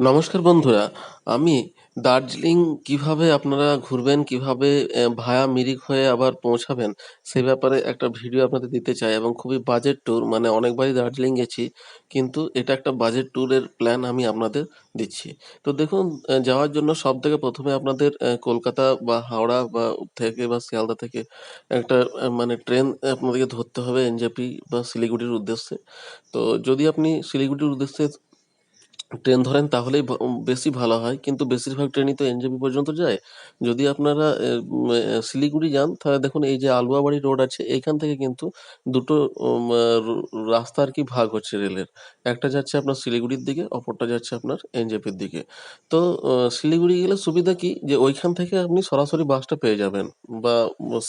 নমস্কার বন্ধুরা, আমি দার্জিলিং কিভাবে আপনারা ঘুরবেন, কিভাবে ভায়া মিরিক হয়ে আবার পৌঁছাবেন, সে ব্যাপারে একটা ভিডিও আপনাদের দিতে চাই এবং খুবই বাজেট ট্যুর মানে অনেকবারই দার্জিলিং গেছি, কিন্তু এটা একটা বাজেট ট্যুরের প্ল্যান আমি আপনাদের দিচ্ছি। তো দেখুন, যাওয়ার জন্য সবথেকে ১ম এ আপনাদের কলকাতা বা হাওড়া বা থেকে বা শিয়ালদা থেকে একটা মানে ট্রেন আপনাদেরকে ধরতে হবে এনজেপি বা শিলিগুড়ির উদ্দেশ্যে। তো যদি আপনি শিলিগুড়ির উদ্দেশ্যে ট্রেন ধরেন তাহলেই বেশি ভালো হয়, কিন্তু বেশিরভাগ ট্রেনই তো এনজেপি পর্যন্ত যায়। যদি আপনারা শিলিগুড়ি যান তাহলে দেখুন এই যে আলুয়াবাড়ি রোড আছে এইখান থেকে কিন্তু দুটো রাস্তা আর কি ভাগ হচ্ছে রেলের। একটা যাচ্ছে আপনার শিলিগুড়ির দিকে, অপরটা যাচ্ছে আপনার এনজেপির দিকে। তো শিলিগুড়ি গেলে সুবিধা কি, যে ওইখান থেকে আপনি সরাসরি বাসটা পেয়ে যাবেন বা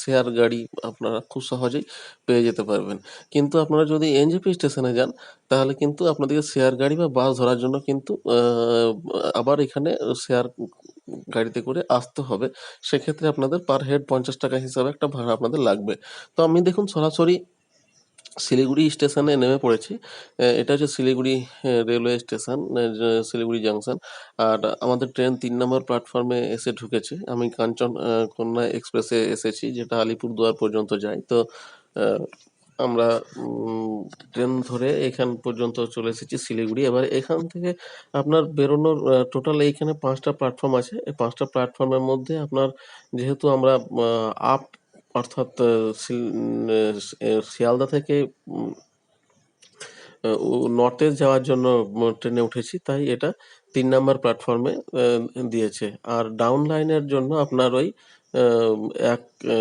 শেয়ার গাড়ি আপনারা খুব সহজেই পেয়ে যেতে পারবেন। কিন্তু আপনারা যদি এনজেপি স্টেশনে যান তাহলে কিন্তু আপনাদেরকে শেয়ার গাড়ি বা বাস ধরার জন্য কিন্তু আবার এখানে শেয়ার গাড়িতে করে আসতে হবে। সেক্ষেত্রে আপনাদের পার হেড ৳৫০ হিসাবে একটা ভাড়া আপনাদের লাগবে। তো আমি দেখুন সরাসরি শিলিগুড়ি স্টেশনে নেমে পড়েছি। এটা হচ্ছে Siliguri railway station, Siliguri junction. আর আমাদের ট্রেন ৩ নম্বর প্ল্যাটফর্মে এসে ঢুকেছে। আমি কাঞ্চন কন্যা এক্সপ্রেসে এসেছি, যেটা আলিপুরদুয়ার পর্যন্ত যায়। তো আ আমরা ট্রেন ধরে এখান পর্যন্ত চলে এসেছি শিলিগুড়ি। এবার এখান থেকে আপনার বেরোনোর টোটাল এইখানে ৫ টা প্ল্যাটফর্ম আছে। এই ৫ টা প্ল্যাটফর্মের মধ্যে আপনার, যেহেতু আমরা আ আপ অর্থাৎ শিয়ালদা থেকে উম নর্থে যাওয়ার জন্য ট্রেনে উঠেছি, তাই এটা ৩ নাম্বার প্ল্যাটফর্মে দিয়েছে। আর ডাউন লাইনের জন্য আপনার ওই আ এক আ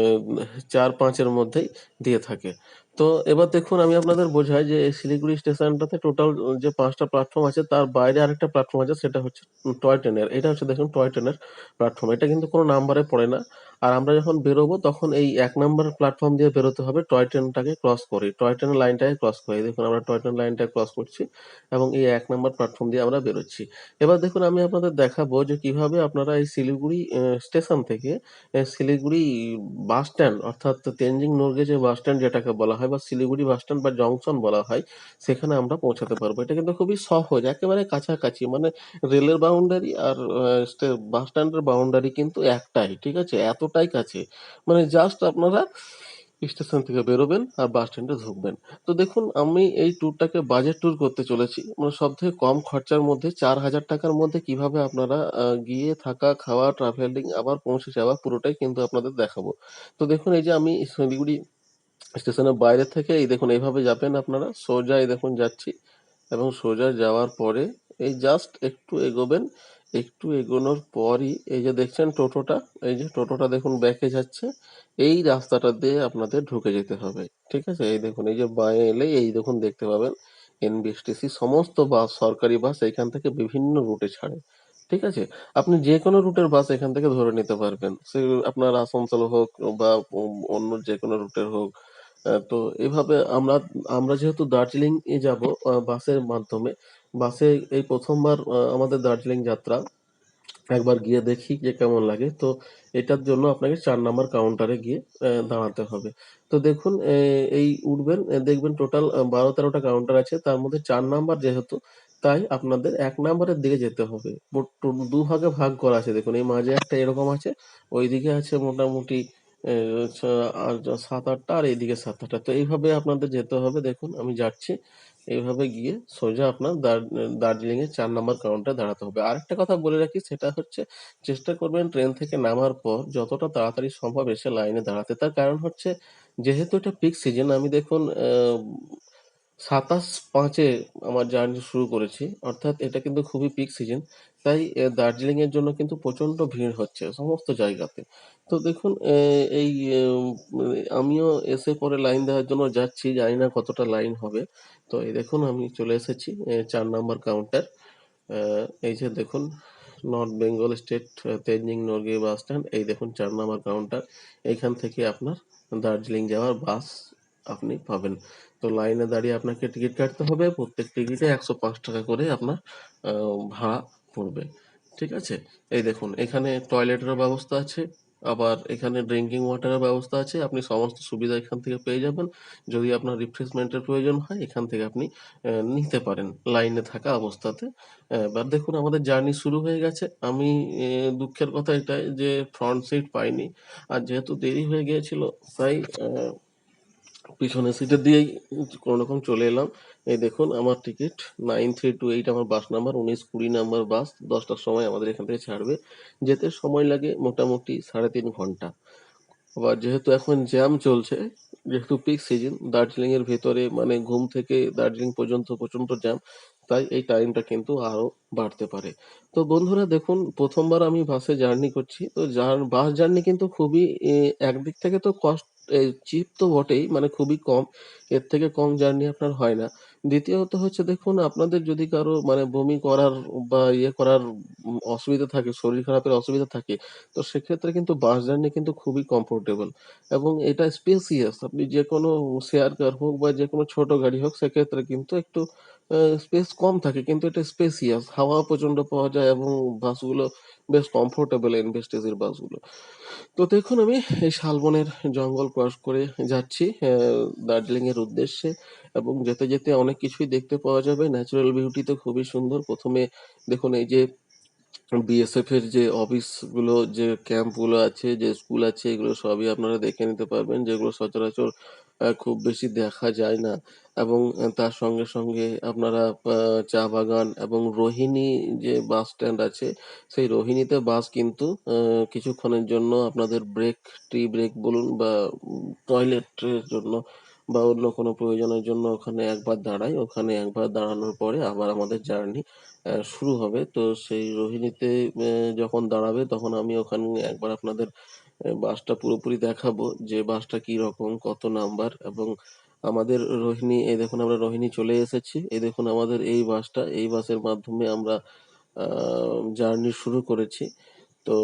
৪-৫ এর মধ্যেই দিয়ে থাকে। তো এবার দেখুন, আমি আপনাদের বোঝাই যে এই শিলিগুড়ি স্টেশনটাতে টোটাল যে ৫ টা প্ল্যাটফর্ম আছে তার বাইরে আরেকটা প্ল্যাটফর্ম আছে, সেটা হচ্ছে টয় ট্রেনের। এটা হচ্ছে দেখুন টয় ট্রেনের প্ল্যাটফর্ম। এটা কিন্তু কোনো নাম্বারে পড়ে না। আর আমরা যখন বেরোবো তখন এই ১ নাম্বার প্ল্যাটফর্ম দিয়ে বেরোতে হবে টয় ট্রেনটাকে ক্রস করে। টয় ট্রেনের লাইনটাকে ক্রস করে। দেখুন আমরা টয় ট্রেন লাইনটা ক্রস করছি এবং এই ১ নাম্বার প্ল্যাটফর্ম দিয়ে আমরা বেরোচ্ছি। এবার দেখুন, আমি আপনাদের দেখাবো যে কিভাবে আপনারা এই শিলিগুড়ি স্টেশন থেকে শিলিগুড়ি বাস স্ট্যান্ড অর্থাৎ তেনজিং নোরগে যে বাস স্ট্যান্ড যেটাকে বলা হয় বা শিলিগুড়ি বাস স্ট্যান্ড বা জংশন বলা হয়, সেখানে আমরা পৌঁছাতে পারবো। এটা কিন্তু খুবই সহজ, একেবারে কাছাকাছি। মানে রেলের বাউন্ডারি আর বাস স্ট্যান্ডের বাউন্ডারি কিন্তু একটাই, ঠিক আছে? এতটাই কাছে। মানে জাস্ট আপনারা স্টেশন থেকে বেরোবেন আর বাস স্ট্যান্ডে ঢুকবেন। তো দেখুন, আমি এই ট্যুরটাকে বাজেট ট্যুর করতে চলেছি। মানে সবথেকে কম খরচার মধ্যে ৳৪,০০০ মধ্যে কিভাবে আপনারা গিয়ে থাকা, খাওয়া, ট্রাভেলিং আবার পৌঁছে যাওয়া পুরোটাই কিন্তু আপনাদের দেখাবো। তো দেখুন, এই যে আমি শিলিগুড়ি স্টেশনের বাইরে থেকে এই দেখুন এইভাবে যাবেন আপনারা। সোজা এই দেখুন যাচ্ছি এবং সোজা যাওয়ার পরে এই জাস্ট একটু এগোবেন। একটু এগোনোর পরই এই যে দেখছেন টোটোটা, এই যে টোটোটা দেখুন ব্যাকে যাচ্ছে। এই রাস্তাটা দিয়ে আপনাদের ঢুকে যেতে হবে। ঠিক আছে? এই দেখুন, এই যে বাঁয়ে এলেই এই দেখুন দেখতে পাবেন এনবিএসটিসি সমস্ত বাস, সরকারি বাস এইখান থেকে বিভিন্ন রুটে ছাড়ে। ঠিক আছে? আপনি যেকোনো রুটের বাস এখান থেকে ধরে নিতে পারবেন। সে আপনার আসানসোল হোক বা অন্য যেকোনো রুটের হোক। তো এভাবে আমরা আমরা যেহেতু দার্জিলিং এ যাবো বাসের মাধ্যমে, বাসে এই ১ম বার আমাদের দার্জিলিং যাত্রা। একবার গিয়ে দেখি যে কেমন লাগে। তো এটার জন্য আপনাকে ৪ নাম্বার কাউন্টারে গিয়ে দাঁড়াতে হবে। তো দেখুন, এই উঠবেন, দেখবেন টোটাল ১২-১৩ টা কাউন্টার আছে। তার মধ্যে ৪ নাম্বার যেহেতু, তাই আপনাদের ১ নাম্বারের দিকে যেতে হবে। দুভাগে ভাগ করা আছে দেখুন। এই মাঝে একটা এরকম আছে, ওইদিকে আছে মোটামুটি এ ছ আর ৭-৮ টা, আর এইদিকে ৭-৮ টা। তো এইভাবে আপনাদের যেতে হবে। দেখুন আমি যাচ্ছি। এইভাবে গিয়ে সোজা আপনার দার্জিলিং এর ৪ নাম্বার কাউন্টারে দাঁড়াতে হবে। আরেকটা কথা বলে রাখি, সেটা হচ্ছে চেষ্টা করবেন ট্রেন থেকে নামার পর যতটা তাড়াতাড়ি সম্ভব এসে লাইনে দাঁড়াতে। তার কারণ হচ্ছে, যেহেতু এটা পিক সিজন, আমি দেখুন ২৭/৫ এ আমার জার্নি শুরু করেছি। অর্থাৎ এটা কিন্তু খুবই পিক সিজন। তাই দার্জিলিং এর জন্য কিন্তু প্রচন্ড ভিড় হচ্ছে সমস্ত জায়গাতে। তো দেখুন, এই উম আমিও এসে পরে লাইন দেওয়ার জন্য যাচ্ছি। জানি না কতটা লাইন হবে। তো এই দেখুন আমি চলে এসেছি ৪ নাম্বার কাউন্টার। আ এই যে দেখুন, north Bengal state Tenzing Norgay bus stand. এই দেখুন ৪ নাম্বার কাউন্টার। এইখান থেকে আপনার দার্জিলিং যাওয়ার বাস আপনি পাবেন। তো লাইনে দাঁড়িয়ে আপনাকে টিকিট কাটতে হবে। প্রত্যেক টিকিটে ৳১০৫ করে আপনার আ ভাড়া পড়বে। ঠিক আছে? এই দেখুন, এখানে টয়লেটেরও ব্যবস্থা আছে। আবার এখানে ড্রিঙ্কিং ওয়াটারের ব্যবস্থা আছে। আপনি সমস্ত সুবিধা এখান থেকে পেয়ে যাবেন। যদি আপনার রিফ্রেশমেন্টের প্রয়োজন হয় এখান থেকে আপনি নিতে পারেন লাইনে থাকা অবস্থাতে। এবার দেখুন আমাদের জার্নি শুরু হয়ে গেছে। আমি দুঃখের কথা এটাই যে ফ্রন্ট সিট পাইনি। আর যেহেতু দেরি হয়ে গিয়েছিল তাই পিছনের সিটে দিয়েই কোনোরকম চলে এলাম। এই দেখুন আমার টিকিট 9328 আমার বাস নাম্বার, 1920 নাম্বার বাস 10টার সময় আমাদের এখান থেকে ছাড়বে। যেতে সময় লাগে মোটামুটি 3.5 ঘন্টা। আবার যেহেতু এখন জ্যাম চলছে, যেহেতু পিক সিজন, দার্জিলিং এর ভেতরে মানে ঘুম থেকে দার্জিলিং পর্যন্ত প্রচন্ড জ্যাম, তাই এই টাইমটা কিন্তু আরো বাড়তে পারে। তো বন্ধুরা দেখুন প্রথমবার আমি বাসে জার্নি করছি, তো বাস জার্নি কিন্তু খুবই একদিক থেকে তো কস্ট চিপ তো বটেই, মানে খুবই কম, এর থেকে কম জার্নি আপনার হয় না। দ্বিতীয়ত হচ্ছে দেখুন আপনাদের যদি কারো মানে বমি করার বা ইয়ে করার অসুবিধা থাকে, শরীর খারাপের অসুবিধা থাকে, তো সেক্ষেত্রে কিন্তু বাস জার্নি কিন্তু খুবই কমফোর্টেবল এবং এটা স্পেসিয়াস। আপনি যে কোনো শেয়ার কার হোক বা যে কোনো ছোট গাড়ি হোক সেক্ষেত্রে কিন্তু একটু স্পেস কম থাকে, কিন্তু এটা স্পেসিয়াস, হাওয়া প্রচন্ড পাওয়া যায় এবং বাসগুলো বেশ কমফোর্টেবল ইনভেস্টেজের বাসগুলো। তো দেখুন আমি এই শালবনের জঙ্গল ক্রস করে যাচ্ছি দার্জিলিং এর উদ্দেশ্যে, এবং যেতে যেতে অনেক কিছুই দেখতে পাওয়া যাবে। ন্যাচারাল বিউটি তো খুবই সুন্দর। প্রথমে দেখুন এই যে বিএসএফ এর যে অফিস গুলো, যে ক্যাম্প গুলো আছে, যে স্কুল আছে, এগুলো সবই আপনারা দেখে নিতে পারবেন, যেগুলো সচরাচর খুব বেশি দেখা যায় না। এবং তার সঙ্গে সঙ্গে আপনারা চা বাগান এবং রোহিণী যে বাস স্ট্যান্ড আছে, সেই রোহিণীতে বাস কিন্তু কিছুক্ষণের জন্য আপনাদের ব্রেক, টি ব্রেক বলুন বা টয়লেটের জন্য বা অন্য কোনো প্রয়োজনের জন্য ওখানে একবার দাঁড়ায়। ওখানে একবার দাঁড়ানোর পরে আবার আমাদের জার্নি শুরু হবে। তো সেই রোহিণীতে যখন দাঁড়াবে তখন আমি ওখানে একবার আপনাদের বাসটা পুরোপুরি দেখাবো যে বাসটা কি রকম, কত নাম্বার। এবং আমাদের রোহিণী, এই দেখুন আমরা রোহিণী চলে এসেছি। এই দেখুন আমাদের এই বাসটা, এই বাসের মাধ্যমে আমরা জার্নি শুরু করেছি। তো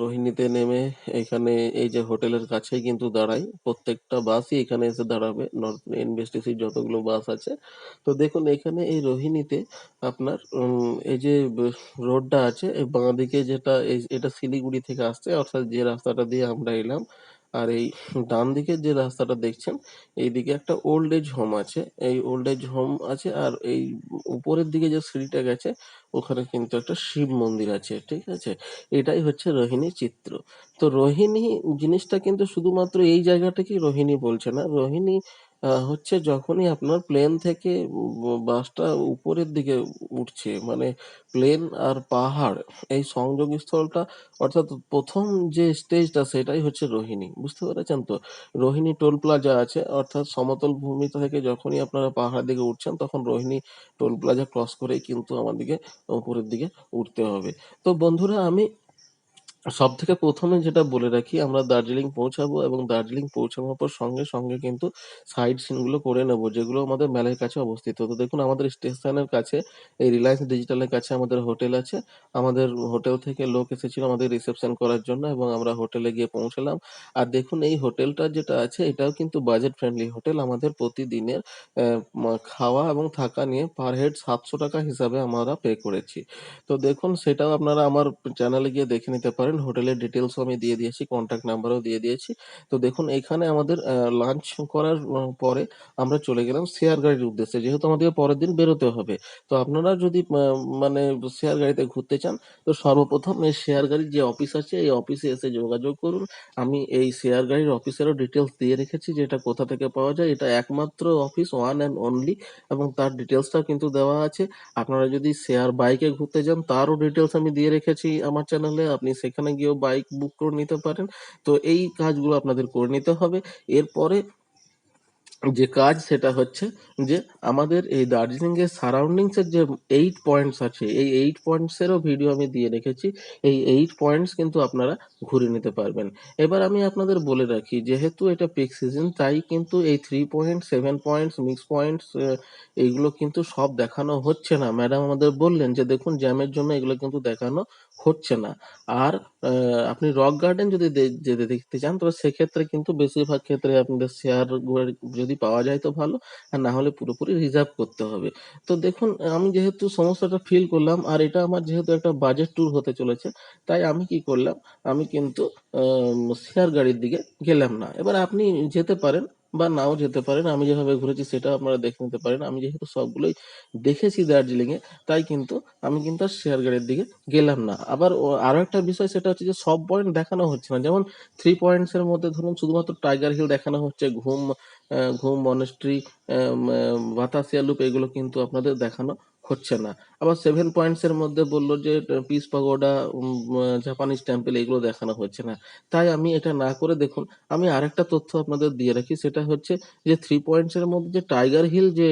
রোহিণীতে নেমে এখানে এই যে হোটেলের কাছেই কিন্তু দাঁড়াই, প্রত্যেকটা বাসই এখানে এসে দাঁড়াবে, নর্থ এনবিএসটিসির যতগুলো বাস আছে। তো দেখুন এখানে এই রোহিণীতে আপনার এই যে রোডটা আছে, এই বাঁ দিকে যেটা, এটা শিলিগুড়ি থেকে আসছে, অর্থাৎ যে রাস্তাটা দিয়ে আমরা এলাম। আর এই ডান দিকে যে রাস্তাটা দেখছেন, এইদিকে একটা ওল্ড এজ হোম আছে, এই ওল্ড এজ হোম আছে। আর এই উপরের দিকে যে সিঁড়িটা গেছে ওখানে কিন্তু একটা শিব মন্দির আছে, ঠিক আছে। এটাই হচ্ছে রোহিণী চিত্র। তো রোহিণী জিনিসটা কিন্তু শুধুমাত্র এই জায়গাটাকেই রোহিণী বলছে না। রোহিণী হচ্ছে যখনই আপনার প্লেন থেকে বাসটা উপরের দিকে উঠছে, মানে প্লেন আর পাহাড়, এই সংযোগ স্থলটা, অর্থাৎ প্রথম যে স্টেজটা সেটাই হচ্ছে রোহিণী, বুঝতে পেরেছেন তো। রোহিণী টোল প্লাজা আছে, অর্থাৎ সমতল ভূমি থেকে যখনই আপনারা পাহাড়ের দিকে উঠছেন তখন রোহিণী টোল প্লাজা ক্রস করেই কিন্তু আমাদেরকে উপরের দিকে উঠতে হবে। তো বন্ধুরা আমি সবথেকে ১ম এ যেটা বলে রাখি, আমরা দার্জিলিং পৌঁছাবো এবং দার্জিলিং পৌঁছানোর পর সঙ্গে সঙ্গে কিন্তু সাইট সিন গুলো করে নেবো, যেগুলো আমাদের মেলের কাছে অবস্থিত। তো দেখুন আমাদের স্টেশনের কাছে, এই রিলায়েন্স ডিজিটালের কাছে আমাদের হোটেল আছে। আমাদের হোটেল থেকে লোক এসেছিল আমাদের রিসেপশন করার জন্য এবং আমরা হোটেলে গিয়ে পৌঁছালাম। আর দেখুন এই হোটেলটা যেটা আছে এটাও কিন্তু বাজেট ফ্রেন্ডলি হোটেল। আমাদের প্রতিদিনের খাওয়া এবং থাকা নিয়ে পার হেড ৭০০ টাকা হিসাবে আমরা পে করেছি। তো দেখুন সেটাও আপনারা আমার চ্যানেলে গিয়ে দেখে নিতে পারেন। হোটেলের ডিটেলসও আমি দিয়ে দিয়েছি, কন্ট্যাক্ট নাম্বারও দিয়ে দিয়েছি। তো দেখুন এইখানে আমাদের লাঞ্চ করার পরে আমরা চলে গেলাম শেয়ার গাড়ির উদ্দেশ্যে, যেহেতু আমাদেরকে পরের দিন বেরোতে হবে। তো আপনারা যদি মানে শেয়ার গাড়িতে ঘুরতে চান, তো সর্বপ্রথম এই শেয়ার গাড়ির যে অফিস আছে এই অফিসে এসে যোগাযোগ করুন। আমি এই শেয়ার গাড়ির অফিসেরও ডিটেলস দিয়ে রেখেছি যে এটা কোথা থেকে পাওয়া যায়। এটা একমাত্র অফিস, ওয়ান অ্যান্ড অনলি, এবং তার ডিটেলসটাও কিন্তু দেওয়া আছে। আপনারা যদি শেয়ার বাইকে ঘুরতে যান তারও ডিটেলস আমি দিয়ে রেখেছি আমার চ্যানেলে, আপনি সেখানে গিয়েও বাইক বুক করে নিতে পারেন। তো এই কাজগুলো আপনাদের করে নিতে হবে। এরপরে যে কাজ সেটা হচ্ছে যে আমাদের এই দার্জিলিং এর সারাউন্ডিংস এর যে 8 পয়েন্টস আছে, এই 8 পয়েন্টস এরও ভিডিও আমি দিয়ে রেখেছি। এই 8 পয়েন্টস কিন্তু আপনারা ঘুরে নিতে পারবেন। এবার আমি আপনাদের বলে রাখি, যেহেতু এটা পিক সিজন তাই কিন্তু এই 3 পয়েন্ট, 7 পয়েন্টস, মিক্স পয়েন্টস, এইগুলো কিন্তু সব দেখানো হচ্ছে না। ম্যাডাম আমাদের বললেন যে দেখুন জ্যামের জন্য এগুলো কিন্তু দেখানো হচ্ছে না। আর আপনি রক গার্ডেন যদি যেতে দেখতে চান, তবে সেক্ষেত্রে কিন্তু বেশিরভাগ ক্ষেত্রে আপনাদের শেয়ার যদি পাওয়া যায় তো ভালো, আর না হলে পুরোপুরি রিজার্ভ করতে হবে। তো দেখুন আমি যেহেতু সমস্যাটা ফিল করলাম আর এটা আমার যেহেতু একটা বাজেট ট্যুর হতে চলেছে, তাই আমি কি করলাম, আমি কিন্তু শেয়ার গাড়ির দিকে গেলাম না। এবার আপনি যেতে পারেন বা নাও যেতে পারেন। আমি যেভাবে ঘুরেছি সেটাও আপনারা দেখে নিতে পারেন। আমি যেহেতু সবগুলোই দেখেছি দার্জিলিংয়ে, তাই কিন্তু আমি কিন্তু আর শেয়ার গাড়ির দিকে গেলাম না। আবার আরো একটা বিষয় সেটা হচ্ছে যে সব পয়েন্ট দেখানো হচ্ছে না। যেমন 3 পয়েন্টস এর মধ্যে ধরুন শুধুমাত্র টাইগার হিল দেখানো হচ্ছে, ঘুম মনেস্ট্রি, বাতাসিয়া লুপ এগুলো কিন্তু আপনাদের দেখানো হচ্ছে না। আবার 7 পয়েন্টস এর মধ্যে বলল যে পিস পাগোডা, জাপানিজ টেম্পল এগুলো দেখানো হচ্ছে না। তাই আমি এটা না করে দেখুন আমি আরেকটা তথ্য আপনাদের দিয়ে রাখি, সেটা হচ্ছে যে 3 পয়েন্টস এর মধ্যে যে টাইগার হিল যে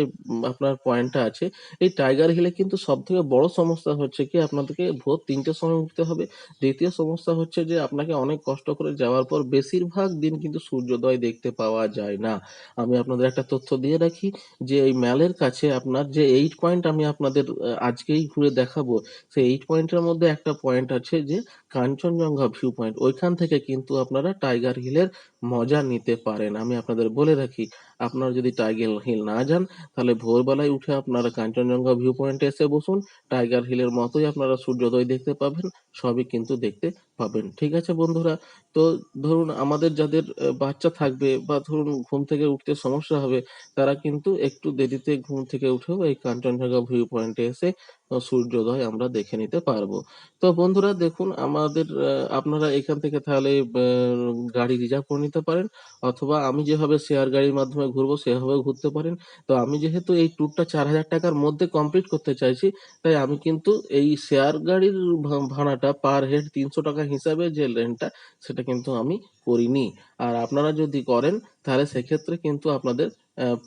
আপনার পয়েন্টটা আছে, এই টাইগার হিলে কিন্তু সবথেকে বড় সমস্যা হচ্ছে কি আপনাদেরকে ভোর ৩টের সময় উঠতে হবে। দ্বিতীয় সমস্যা হচ্ছে যে আপনাকে অনেক কষ্ট করে যাওয়ার পর বেশিরভাগ দিন কিন্তু সূর্যোদয় দেখতে পাওয়া যায় না। আমি আপনাদের একটা তথ্য দিয়ে রাখি যে এই ম্যালের কাছে আপনার যে 8 পয়েন্ট আমি আপনাদের আজকেই ঘুরে দেখাবো, সেই 8 পয়েন্টের মধ্যে একটা পয়েন্ট আছে যে কাঞ্চনজঙ্ঘা ভিউ পয়েন্ট। ওইখান থেকে কিন্তু আপনারা টাইগার হিলের মজা নিতে পারেন। আমি আপনাদের বলে রাখি, আপনারা যদি টাইগার হিল না যান তাহলে ভোরবেলায় উঠে আপনারা কাঞ্চনজঙ্ঘা ভিউ পয়েন্টে এসে বসুন। টাইগার হিলের মতোই আপনারা সূর্যোদয় দেখতে পাবেন, সবই কিন্তু দেখতে পাবেন। ঠিক আছে বন্ধুরা? তো ধরুন আমাদের যাদের বাচ্চা থাকবে বা ধরুন ঘুম থেকে উঠতে সমস্যা হবে, তারা কিন্তু একটু দেরিতে ঘুম থেকে উঠেও এই কাঞ্চনজঙ্ঘা ভিউ পয়েন্টে এসে সূর্যোদয় আমরা দেখে নিতে পারবো। তো বন্ধুরা দেখুন আমাদের আপনারা এখান থেকে তাহলে গাড়ি রিজার্ভ করে নিতে পারেন, অথবা আমি যেভাবে শেয়ার গাড়ির মাধ্যমে ঘুরবো সেভাবেও ঘুরতে পারেন। তো আমি যেহেতু এই ট্যুরটা 4,000 টাকার মধ্যে কমপ্লিট করতে চাইছি, তাই আমি কিন্তু এই শেয়ার গাড়ির ভাড়াটা পার হেড ৩০০ টাকা হিসাবে যে রেন্টটা, সেটা কিন্তু আমি করিনি। আর আপনারা যদি করেন তাহলে সেক্ষেত্রে কিন্তু আপনাদের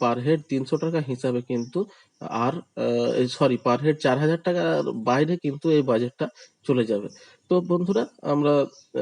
পার হেড ৩০০ টাকা হিসাবে কিন্তু, আর সরি, পার হেড 4,000 টাকার বাইরে কিন্তু এই বাজেটটা চলে যাবে। তো বন্ধুরা আমরা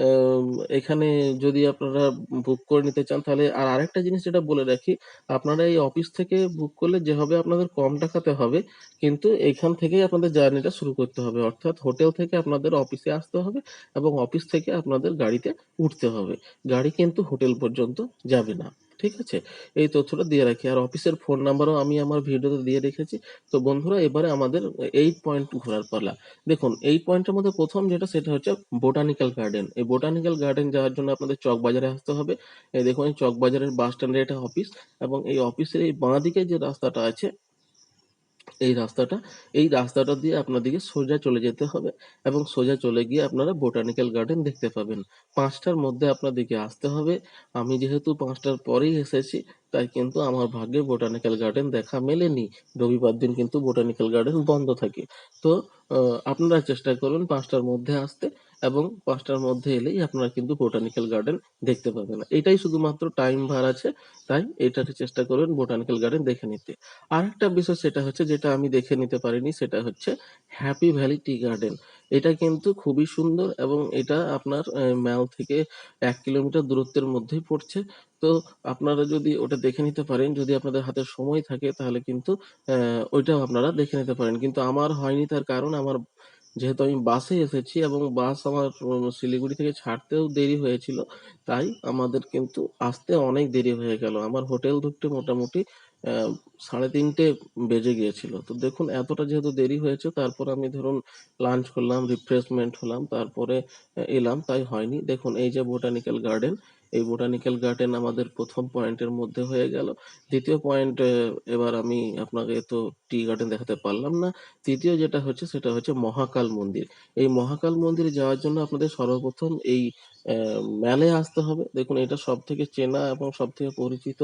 আম, এখানে যদি আপনারা বুক করে নিতে চান তাহলে, আর আরেকটা জিনিস যেটা বলে রাখি, আপনারা এই অফিস থেকে বুক করলে যে হবে আপনাদের কম টাকাতে হবে, কিন্তু এখান থেকেই আপনাদের জার্নিটা শুরু করতে হবে। অর্থাৎ হোটেল থেকে আপনাদের অফিসে আসতে হবে এবং অফিস থেকে আপনাদের গাড়িতে উঠতে হবে। গাড়ি কিন্তু হোটেল পর্যন্ত যাবে না। ঠিক আছে? এই তথ্যটা দিয়ে রাখি। আর অফিসের ফোন নাম্বারও আমি আমার ভিডিওতে দিয়ে রেখেছি। তো বন্ধুরা এবারে আমাদের 8 পয়েন্ট ঘোরার পালা। দেখুন 8 পয়েন্টের মধ্যে প্রথম যেটা সেটা হচ্ছে বোটানিক্যাল গার্ডেন। এই বোটানিক্যাল গার্ডেন যাওয়ার জন্য আপনাদের চকবাজারে আসতে হবে। এই দেখুন এই চকবাজারের বাস স্ট্যান্ডে এটা অফিস, এবং এই অফিসের এই বাঁদিকে যে রাস্তাটা আছে, এই রাস্তাটা এই রাস্তাটা দিয়ে আপনাদেরকে সোজা চলে যেতে হবে এবং সোজা চলে গিয়ে আপনারা বোটানিক্যাল গার্ডেন দেখতে পাবেন। 5টার মধ্যে আপনাদেরকে আসতে হবে। আমি যেহেতু 5টার পরেই এসেছি, তাই কিন্তু আমার ভাগ্যে বোটানিক্যাল গার্ডেন দেখা মেলেনি। রবিবার দিন কিন্তু বোটানিক্যাল গার্ডেন বন্ধ থাকে। তো আপনারা চেষ্টা করবেন 5টার মধ্যে আসতে, এবং 5টার মধ্যে এলেই আপনারা কিন্তু বোটানিক্যাল গার্ডেন দেখতে পাবেন। এটাই শুধুমাত্র টাইম ভার আছে, তাই এটাতে চেষ্টা করবেন বোটানিক্যাল গার্ডেন দেখে নিতে। আরেকটা বিষয় সেটা হচ্ছে যেটা আমি দেখে নিতে পারিনি, সেটা হচ্ছে হ্যাপি ভ্যালি টি গার্ডেন। এটা কিন্তু খুবই সুন্দর এবং এটা আপনার ম্যাল থেকে 1 কিলোমিটার দূরত্বের মধ্যেই পড়ছে। তো আপনারা যদি ওটা দেখে নিতে পারেন, যদি আপনাদের হাতে সময় থাকে তাহলে কিন্তু ওইটাও আপনারা দেখে নিতে পারেন। কিন্তু আমার হয়নি, তার কারণ আমার যেহেতু আমি বাসে এসেছি এবং বাস আমার শিলিগুড়ি থেকে ছাড়তেও দেরি হয়েছিল, তাই আমাদের কিন্তু আসতে অনেক দেরি হয়ে গেল। আমার হোটেল ঢুকতে মোটামুটি 3:30 বেজে গিয়েছিল। তো দেখুন এতটা যেহেতু দেরি হয়েছে, তারপর আমি ধরুন লাঞ্চ করলাম, রিফ্রেশমেন্ট হলাম, তারপরে এলাম, তাই হয়নি। দেখুন এই যে বোটানিক্যাল গার্ডেন, এই বোটানিক্যাল গার্ডেন আমাদের প্রথম পয়েন্টের মধ্যে হয়ে গেল। দ্বিতীয় পয়েন্ট, এবার আমি আপনাকে তো টি গার্ডেন দেখাতে পারলাম না। তৃতীয় যেটা হচ্ছে সেটা হচ্ছে মহাকাল মন্দির। এই মহাকাল মন্দিরে যাওয়ার জন্য আপনাদের সর্বপ্রথম এই ম্যালে আসতে হবে। দেখুন এটা সবথেকে চেনা এবং সবথেকে পরিচিত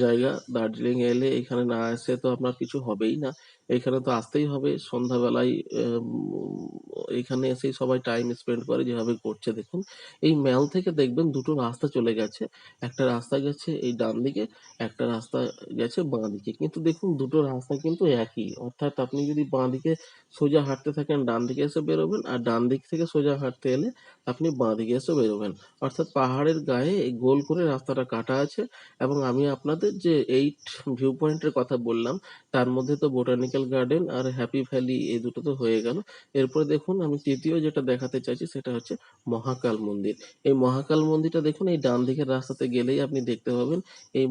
জায়গা। দার্জিলিং এলে এখানে না এসে তো আপনার কিছু হবেই না। এখানে তো আসতেই হবে। সন্ধ্যাবেলায় এখানে এসেই সবাই টাইম স্পেন্ড করে যেভাবে করছে দেখুন। এই ম্যাল থেকে দেখবেন 2টো রাস্তা চলে গেছে। একটা রাস্তা গেছে এই ডান দিকে, একটা রাস্তা গেছে বাঁ দিকে। কিন্তু দেখুন 2টো রাস্তা কিন্তু একই। অর্থাৎ আপনি যদি বাঁ দিকে সোজা হাঁটতে থাকেন ডান দিকে এসে বেরোবেন, আর ডান দিক থেকে সোজা হাঁটতে এলে আপনি বাঁ দিকে এসে বেরোবেন। অর্থাৎ পাহাড়ের গায়ে এই গোল করে রাস্তাটা কাটা আছে। এবং আমি আপনাদের যে 8 ভিউ পয়েন্টের কথা বললাম, তার মধ্যে তো বোটানিক্যাল গার্ডেন আর হ্যাপি ভ্যালি এই দুটো তো হয়ে গেল। এরপরে দেখুন আমি তৃতীয় যেটা দেখাতে চাইছি সেটা হচ্ছে মহাকাল মন্দির। এই মহাকাল মন্দিরটা দেখুন, এই ডান দিকের রাস্তাতে গেলেই আপনি দেখতে পাবেন। এই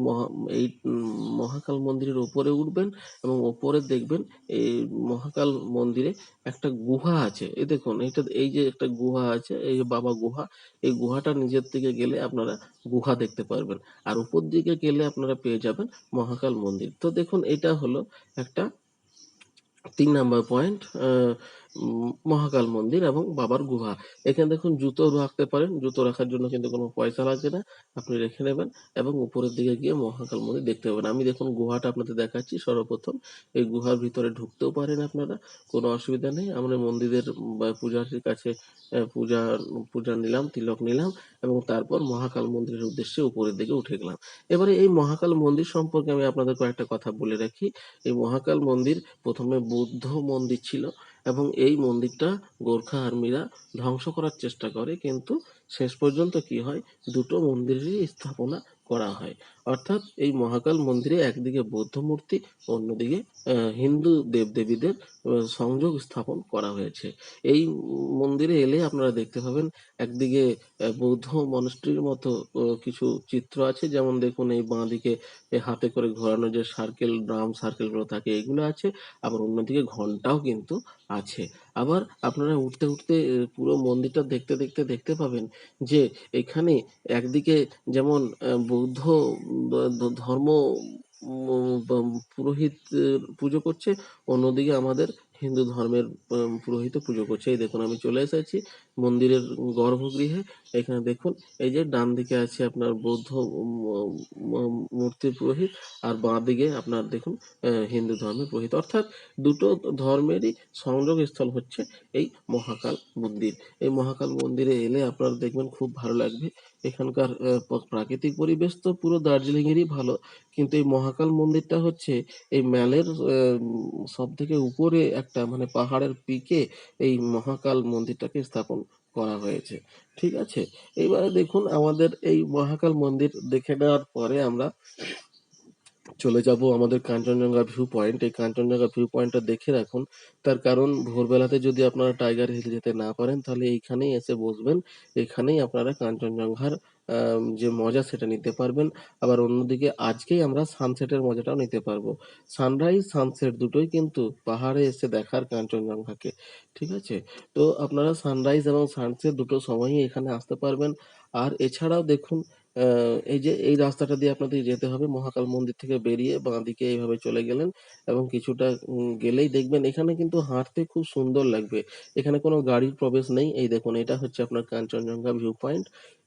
মহাকাল মন্দিরের উপরে উঠবেন এবং ওপরে দেখবেন এই মহাকাল মন্দিরে একটা গুহা আছে। এই দেখুন, এই যে একটা গুহা আছে, এই যে বাবা গুহা, এই গুহাটা নিজের দিকে গেলে আপনারা গুহা দেখতে পারবেন। আর উপর দিকে গেলে আপনারা পেয়ে যাবেন মহাকাল মন্দির। তো দেখুন, এটা হলো একটা ৩ নাম্বার পয়েন্ট, মহাকাল মন্দির এবং বাবার গুহা। এখানে দেখুন জুতো রাখতে পারেন। জুতো রাখার জন্য কিন্তু কোনো পয়সা লাগবে না। আপনি রেখে নেবেন এবং উপরের দিকে গিয়ে মহাকাল মন্দির দেখতে পাবেন। আমি দেখুন গুহাটা আপনাদের দেখাচ্ছি সর্বপ্রথম। এই গুহার ভিতরে ঢুকতেও পারেন আপনারা, কোনো অসুবিধা নেই। আমরা মন্দিরের বা পূজারীর কাছে পূজা পূজা নিলাম, তিলক নিলাম এবং তারপর মহাকাল মন্দিরের উদ্দেশ্যে উপরের দিকে উঠে গেলাম। এবারে এই মহাকাল মন্দির সম্পর্কে আমি আপনাদের কয়েকটা কথা বলে রাখি। এই মহাকাল মন্দির প্রথমে বৌদ্ধ মন্দির ছিল এবং এই মন্দিরটা গোর্খা আর্মিরা ধ্বংস করার চেষ্টা করে, কিন্তু শেষ পর্যন্ত কি হয়, দুটো মন্দিরেরই স্থাপনা করা হয়। অর্থাৎ এই মহাকাল মন্দিরে একদিকে বৌদ্ধ মূর্তি, অন্যদিকে হিন্দু দেবদেবীদের সংযোগ স্থাপন করা হয়েছে। এই মন্দিরে এলে আপনারা দেখতে পাবেন একদিকে বৌদ্ধ মনাস্ট্রির মতো কিছু চিত্র আছে, যেমন দেখুন এই বাঁদিকে হাতে করে ঘোরানো যে সার্কেল, ড্রাম সার্কেল গুলো থাকে, এগুলো আছে। আবার অন্যদিকে ঘন্টাও কিন্তু আছে। আবার আপনারা উঠতে উঠতে পুরো মন্দিরটা দেখতে দেখতে দেখতে পাবেন যে এখানে একদিকে যেমন বৌদ্ধ ধর্ম পুরোহিত পুজো করছে, অন্যদিকে আমাদের হিন্দু ধর্মের পুরোহিত পুজো করছে। এই দেখুন, আমি চলে এসেছি মন্দিরের গর্ভগৃহে। এখানে দেখুন, এই যে ডান দিকে আছে আপনার বৌদ্ধ মূর্তির পুরোহিত, আর বাঁ দিকে আপনার দেখুন হিন্দু ধর্মের পুরোহিত। অর্থাৎ দুটো ধর্মেরই সংযোগ স্থল হচ্ছে এই মহাকাল মন্দির। এই মহাকাল মন্দিরে এলে আপনারা দেখবেন খুব ভালো লাগবে। এখানকার প্রাকৃতিক পরিবেশ তো পুরো দার্জিলিং এরই ভালো, কিন্তু এই মহাকাল মন্দিরটা হচ্ছে এই ম্যালের সব থেকে উপরে একটা, মানে পাহাড়ের পিকে এই মহাকাল মন্দিরটাকে স্থাপন করা হয়েছে। ঠিক আছে, এইবারে দেখুন আমাদের এই মহাকাল মন্দির দেখে নেওয়ার পরে আমরা চলে যাব আমাদের কাঞ্চনজঙ্ঘা ভিউ পয়েন্ট। এই কাঞ্চনজঙ্ঘা ভিউ পয়েন্টটা দেখে রাখুন, তার কারণ ভোরবেলাতে যদি আপনারা টাইগার হিল যেতে না পারেন তাহলে এইখানেই এসে বসবেন। এখানেই আপনারা কাঞ্চনজঙ্ঘার যে মজা সেটা নিতে পারবেন। আবার অন্যদিকে আজকেই আমরা সানসেটের মজাটাও নিতে পারবো। সানরাইজ সানসেট দুটোই কিন্তু পাহাড়ে এসে দেখার কাঞ্চনজঙ্ঘাকে। ঠিক আছে, তো আপনারা সানরাইজ এবং সানসেট দুটো সময়ই এখানে আসতে পারবেন। আর এছাড়াও দেখুন, এই যে এই রাস্তাটা দিয়ে আপনাদের যেতে হবে, মহাকাল মন্দির থেকে বেরিয়ে বাঁদিকে এইভাবে চলে গেলেন এবং কিছুটা গেলেই দেখবেন এখানে কিন্তু হাঁটতে খুব সুন্দর লাগবে। এখানে কোনো গাড়ির প্রবেশ নেই। এই দেখুন, এটা হচ্ছে আপনার কাঞ্চনজঙ্ঘা ভিউ পয়েন্ট।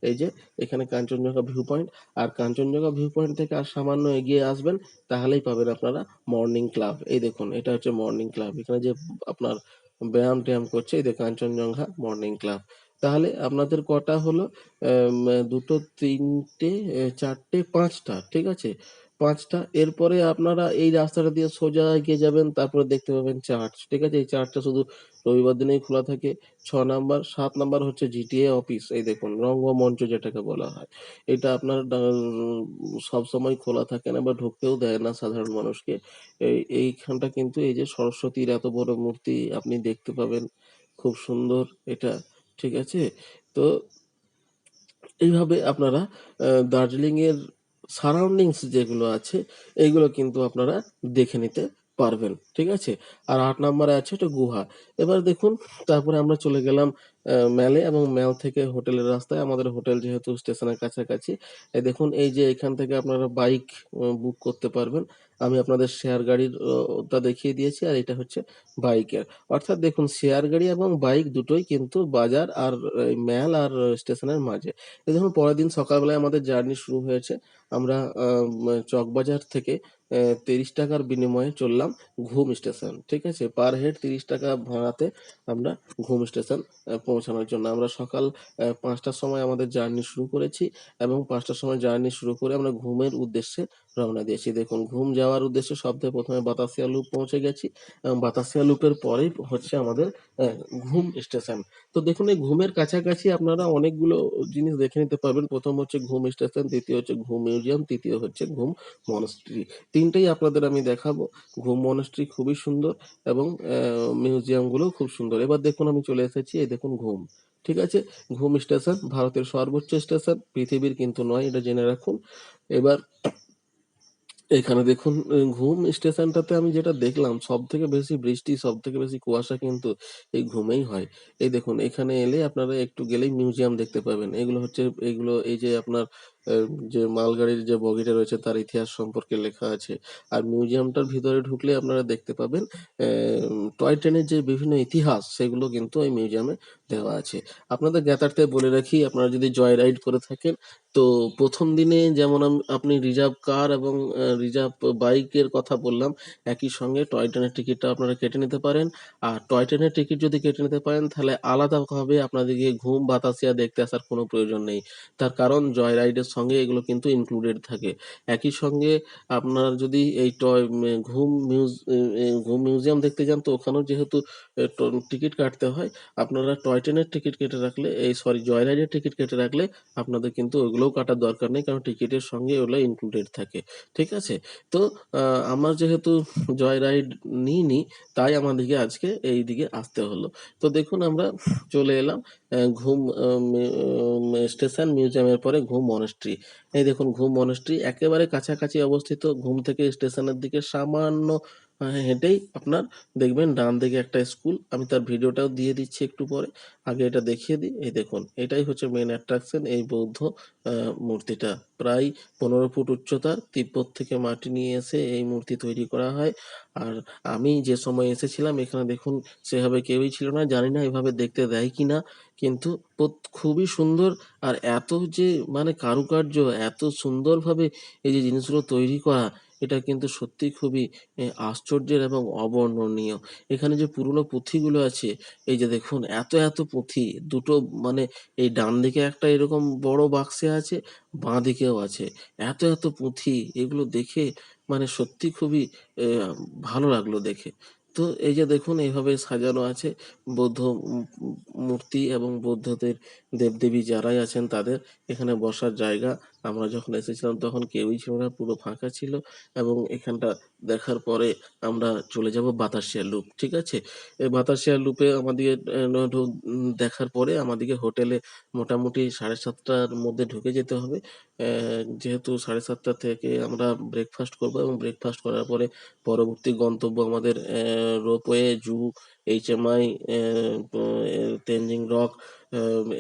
এই যে এখানে কাঞ্চনজঙ্ঘা ভিউ পয়েন্ট, আর কাঞ্চনজঙ্ঘা ভিউ পয়েন্ট থেকে আর সামান্য এগিয়ে আসবেন তাহলেই পাবেন আপনারা মর্নিং ক্লাব। এই দেখুন, এটা হচ্ছে মর্নিং ক্লাব। এখানে যে আপনার ব্যায়াম ট্যায়াম করছে, এই যে কাঞ্চনজঙ্ঘা মর্নিং ক্লাব। তাহলে আপনাদের কটা হলো? দুটো, তিনটে, চারটে, পাঁচটা। ঠিক আছে, পাঁচটা। এরপরে আপনারা এই রাস্তাটা দিয়ে সোজা এগিয়ে যাবেন, তারপরে দেখতে পাবেন চার্চ। ঠিক আছে, এই চার্চটা শুধু রবিবার দিনেই খোলা থাকে। 6 নাম্বার, 7 নাম্বার হচ্ছে জিটিএ অফিস। এই দেখুন, রঙ্গমঞ্চ যেটাকে বলা হয়, এটা আপনার সবসময় খোলা থাকে না বা ঢুকতেও দেয় না সাধারণ মানুষকে। এইখানটা কিন্তু এই যে সরস্বতীর এত বড় মূর্তি আপনি দেখতে পাবেন, খুব সুন্দর এটা। ঠিক আছে, তো এইভাবে আপনারা দার্জিলিং এর সারাউন্ডিংস যেগুলো আছে এইগুলো কিন্তু আপনারা দেখে নিতে পারবেন। ঠিক আছে, আর 8 নাম্বারে আছে একটা গুহা। এবার দেখুন, তারপরে আমরা চলে গেলাম ম্যালে এবং ম্যাল থেকে হোটেলের রাস্তায়। আমাদের হোটেল যেহেতু স্টেশনের কাছাকাছি, এই দেখুন এই যে এখান থেকে আপনারা বাইক বুক করতে পারবেন। আমি আপনাদের শেয়ার গাড়ির টা দেখিয়ে দিয়েছি, আর এটা হচ্ছে বাইকের। অর্থাৎ দেখুন, শেয়ার গাড়ি এবং বাইক দুটোই কিন্তু বাজার আর এই ম্যাল আর স্টেশনের মাঝে। এই দেখুন, পরের দিন সকালবেলায় আমাদের জার্নি শুরু হয়েছে। আমরা চকবাজার থেকে ৩০ টাকার বিনিময়ে চললাম ঘুম স্টেশন। ঠিক আছে, পার হেড ৩০ টাকা ভাড়াতে আমরা ঘুম স্টেশন পৌঁছানোর জন্য আমরা সকাল ৫টার সময় আমাদের জার্নি শুরু করেছি এবং ৫টার সময় জার্নি শুরু করে আমরা ঘুমের উদ্দেশ্যে রওনা দিয়েছি। দেখুন, ঘুম যাওয়ার উদ্দেশ্যে সবথেকে প্রথমে বাতাসিয়া লুপ পৌঁছে গেছি এবং বাতাসিয়া লুপের পরেই হচ্ছে আমাদের আহ, ঘুম স্টেশন। তো দেখুন, এই ঘুমের কাছাকাছি আপনারা অনেকগুলো জিনিস দেখে নিতে পারবেন। প্রথম হচ্ছে ঘুম স্টেশন, দ্বিতীয় হচ্ছে ঘুম মিউজিয়াম, তৃতীয় হচ্ছে ঘুম মনস্ট্রি। তিনটেই আপনাদের আমি দেখাবো। ঘুম মনাস্ট্রি খুবই সুন্দর এবং মিউজিয়ামগুলোও খুব সুন্দর। এবার দেখুন আমি চলে এসেছি, এই দেখুন ঘুম। ঠিক আছে? ঘুম স্টেশন ভারতের সর্বোচ্চ স্টেশন, পৃথিবীর কিন্তু নয়, এটা জেনে রাখুন। এবার এখানে দেখুন ঘুম স্টেশনটাতে আমি যেটা দেখলাম, সবথেকে বেশি বৃষ্টি, সবথেকে বেশি কুয়াশা কিন্তু এই ঘুমেই হয়। এই দেখুন এখানে এলে আপনারা একটু গেলেই মিউজিয়াম দেখতে পাবেন। এগুলো হচ্ছে, এগুলো এই যে আপনার যে মালগাড়ির যে বগিটা রয়েছে তার ইতিহাস সম্পর্কে লেখা আছে। আর মিউজিয়ামটার ভিতরে ঢুকলে আপনারা দেখতে পাবেন টয় ট্রেনের যে বিভিন্ন ইতিহাস, সেগুলো কিন্তু ওই মিউজিয়ামে দেওয়া আছে। আপনাদের জ্ঞাতার্থে বলে রাখি, আপনারা যদি জয় রাইড করে থাকেন, তো প্রথম দিনে যেমন আপনি রিজার্ভ কার এবং রিজার্ভ বাইকের কথা বললাম, একই সঙ্গে টয় ট্রেনের টিকিটটা আপনারা কেটে নিতে পারেন। আর টয় ট্রেনের টিকিট যদি কেটে নিতে পারেন, তাহলে আলাদাভাবে আপনাদেরকে ঘুম বাতাসিয়া দেখতে আসার কোনো প্রয়োজন নেই। তার কারণ জয় রাইডের সঙ্গে এগুলো কিন্তু ইনক্লুডেড থাকে। একই সঙ্গে আপনার যদি এই ঘুম মিউজিয়াম দেখতে যান, তো ওখানেও যেহেতু টিকিট কাটতে হয়, আপনারা টয় ট্রেনের টিকিট কেটে রাখলে, এই সরি জয় রাইডের টিকিট কেটে রাখলে আপনাদের কিন্তু ওগুলোও কাটার দরকার নেই, কারণ টিকিটের সঙ্গে ওগুলো ইনক্লুডেড থাকে। ঠিক আছে? তো আমার যেহেতু জয় রাইড নিইনি, তাই আমাদেরকে আজকে এই দিকে আসতে হলো। তো দেখুন আমরা চলে এলাম ঘুম স্টেশন মিউজিয়ামের পরে ঘুম মনাস্ট্রি। এই দেখুন ঘুম মনাস্ট্রি একেবারে কাছাকাছি অবস্থিত। ঘুম থেকে স্টেশনের দিকে সামান্য হেঁটেই আপনার দেখবেন ডান দিকে একটা স্কুল। আমি তার ভিডিওটাও দিয়ে দিচ্ছি একটু পরে। আগে এটা দেখিয়ে দিই। এই দেখুন এটাই হচ্ছে মেইন অ্যাট্রাকশন, এই বৌদ্ধ মূর্তিটা। প্রায় ১৫ ফুট উচ্চতার, তিব্বত থেকে মাটি নিয়ে এসে এই মূর্তি তৈরি করা হয়। আর আমি যে সময় এসেছিলাম এখানে দেখুন সেভাবে কেউই ছিল না। জানি না এভাবে দেখতে দেয় কিনা, কিন্তু খুবই সুন্দর। আর এত যে মানে কারুকার্য, এত সুন্দরভাবে এই যে জিনিসগুলো তৈরি করা, এটা কিন্তু সত্যিই খুবই আশ্চর্যের এবং অবর্ণনীয়। এখানে যে পুরনো পুঁথিগুলো আছে, এই যে দেখুন এত পুঁথি, দুটো মানে এই ডান দিকে একটা এরকম বড় বাক্সে আছে, বাঁ দিকেও আছে। এত পুঁথি, এগুলো দেখে মানে সত্যি খুবই ভালো লাগলো দেখে। তো এই যে দেখুন এইভাবে সাজানো আছে বৌদ্ধ মূর্তি এবং বৌদ্ধদের দেবদেবী যারাই আছেন তাদের এখানে বসার জায়গা। আমরা যখন এসেছিলাম তখন কেউই ছিল না, পুরো ফাঁকা ছিল। এবং এখানটা দেখার পরে আমরা চলে যাব বাতাসিয়া লুপ। ঠিক আছে? এই বাতাসিয়া লুপে আমাদের দেখার পরে আমাদেরকে হোটেলে মোটামুটি ৭:৩০টার মধ্যে ঢুকে যেতে হবে। যেহেতু ৭:৩০টা থেকে আমরা ব্রেকফাস্ট করব, এবং ব্রেকফাস্ট করার পরে পরবর্তী গন্তব্য আমাদের রোপওয়ে, জু, এইচএমআই, তেনজিং রক,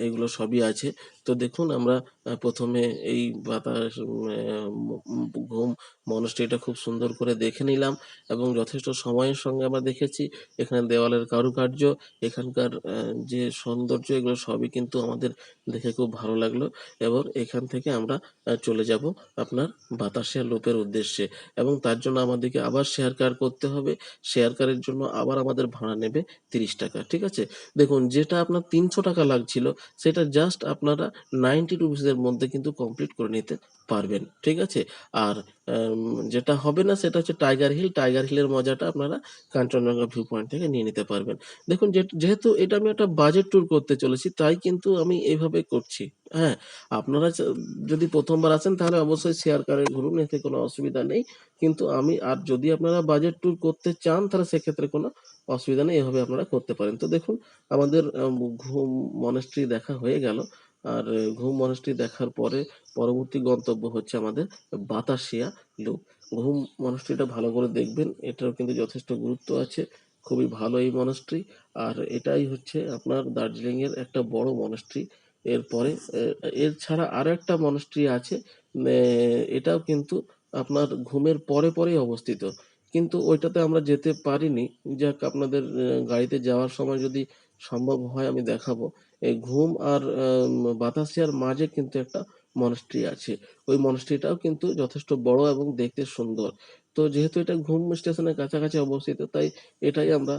এগুলো সবই আছে। তো দেখুন আমরা প্রথমে এই বাতাস ঘুম মনাস্ট্রিটা খুব সুন্দর করে দেখে নিলাম, এবং যথেষ্ট সময়ের সঙ্গে আমরা দেখেছি। এখানে দেওয়ালের কারুকার্য, এখানকার যে সৌন্দর্য, এগুলো সবই কিন্তু আমাদের দেখে খুব ভালো লাগলো। এবং এখান থেকে আমরা চলে যাব আপনার বাতাসিয়া লুপের উদ্দেশ্যে, এবং তার জন্য আমাদেরকে আবার শেয়ার কার করতে হবে। শেয়ার কারের জন্য আবার আমাদের ভাড়া নেবে ৩০ টাকা। ঠিক আছে? দেখুন যেটা আপনার ৩০০ টাকা লাগছিল, সেটা জাস্ট আপনারা 90 রুপিসের মধ্যে কিন্তু কমপ্লিট করে নিতে পারবেন। ঠিক আছে? আর যেটা হবে না সেটা হচ্ছে টাইগার হিল। টাইগার হিলের মজাটা আপনারা কাঞ্চনজঙ্ঘা ভিউ পয়েন্ট থেকে নিয়ে নিতে পারবেন। দেখুন যেহেতু এটা আমি একটা বাজেট ট্যুর করতে চলেছি, তাই কিন্তু আমি এভাবে করছি। হ্যাঁ? আপনারা যদি ১ম বার আসেন তাহলে অবশ্যই শেয়ার কারে ঘুরুন, এতে কোনো অসুবিধা নেই। কিন্তু আর যদি আপনারা বাজেট ট্যুর করতে চান, তাহলে সেক্ষেত্রে কোনো অসুবিধা নেই, এভাবে আপনারা করতে পারেন। তো দেখুন আমাদের ঘুম মনাস্ট্রি দেখা হয়ে গেল। আর ঘুম মনাস্ট্রি দেখার পরে পরবর্তী গন্তব্য হচ্ছে আমাদের বাতাসিয়া লুপ। ঘুম মনাস্ট্রিটা ভালো করে দেখবেন, এটারও কিন্তু যথেষ্ট গুরুত্ব আছে। খুবই ভালো এই মনাস্ট্রি। আর এটাই হচ্ছে আপনার দার্জিলিং এর একটা বড় মনাস্ট্রি। এরপরে এর ছাড়া আরো একটা মনাস্ট্রি আছে, এটাও কিন্তু আপনার ঘুমের পরেই অবস্থিত। কিন্তু ওইটাতে আমরা যেতে পারিনি। যাক, আপনাদের গাড়িতে যাওয়ার সময় যদি সম্ভব হয় আমি দেখাবো। এই ঘুম আর বাতাসিয়ার মাঝে কিন্তু একটা মনাস্ট্রি আছে। ওই মনাস্ট্রিটাও কিন্তু যথেষ্ট বড় এবং দেখতে সুন্দর। তো যেহেতু এটা ঘুম স্টেশনের কাছাকাছি অবস্থিত, তাই এটাই আমরা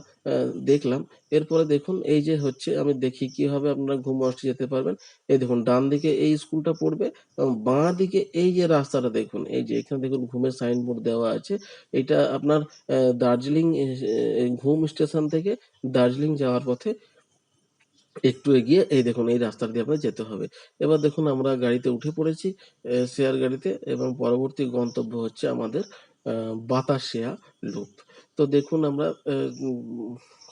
দেখলাম। এরপরে দেখুন এই যে হচ্ছে, আমি দেখি কিভাবে আপনারা ঘুম মনাস্ট্রি যেতে পারবেন। এই দেখুন ডান দিকে এই স্কুলটা পড়বে, এবং বাঁ দিকে এই যে রাস্তাটা দেখুন, এই যে এখানে দেখুন ঘুমের সাইনবোর্ড দেওয়া আছে। এটা আপনার দার্জিলিং ঘুম স্টেশন থেকে দার্জিলিং যাওয়ার পথে একটু এগিয়ে এই দেখুন এই রাস্তা দিয়ে আপনার যেতে হবে। এবার দেখুন আমরা গাড়িতে উঠে পড়েছি, শেয়ার গাড়িতে, এবং পরবর্তী গন্তব্য হচ্ছে আমাদের বাতাসিয়া লুপ। তো দেখুন আমরা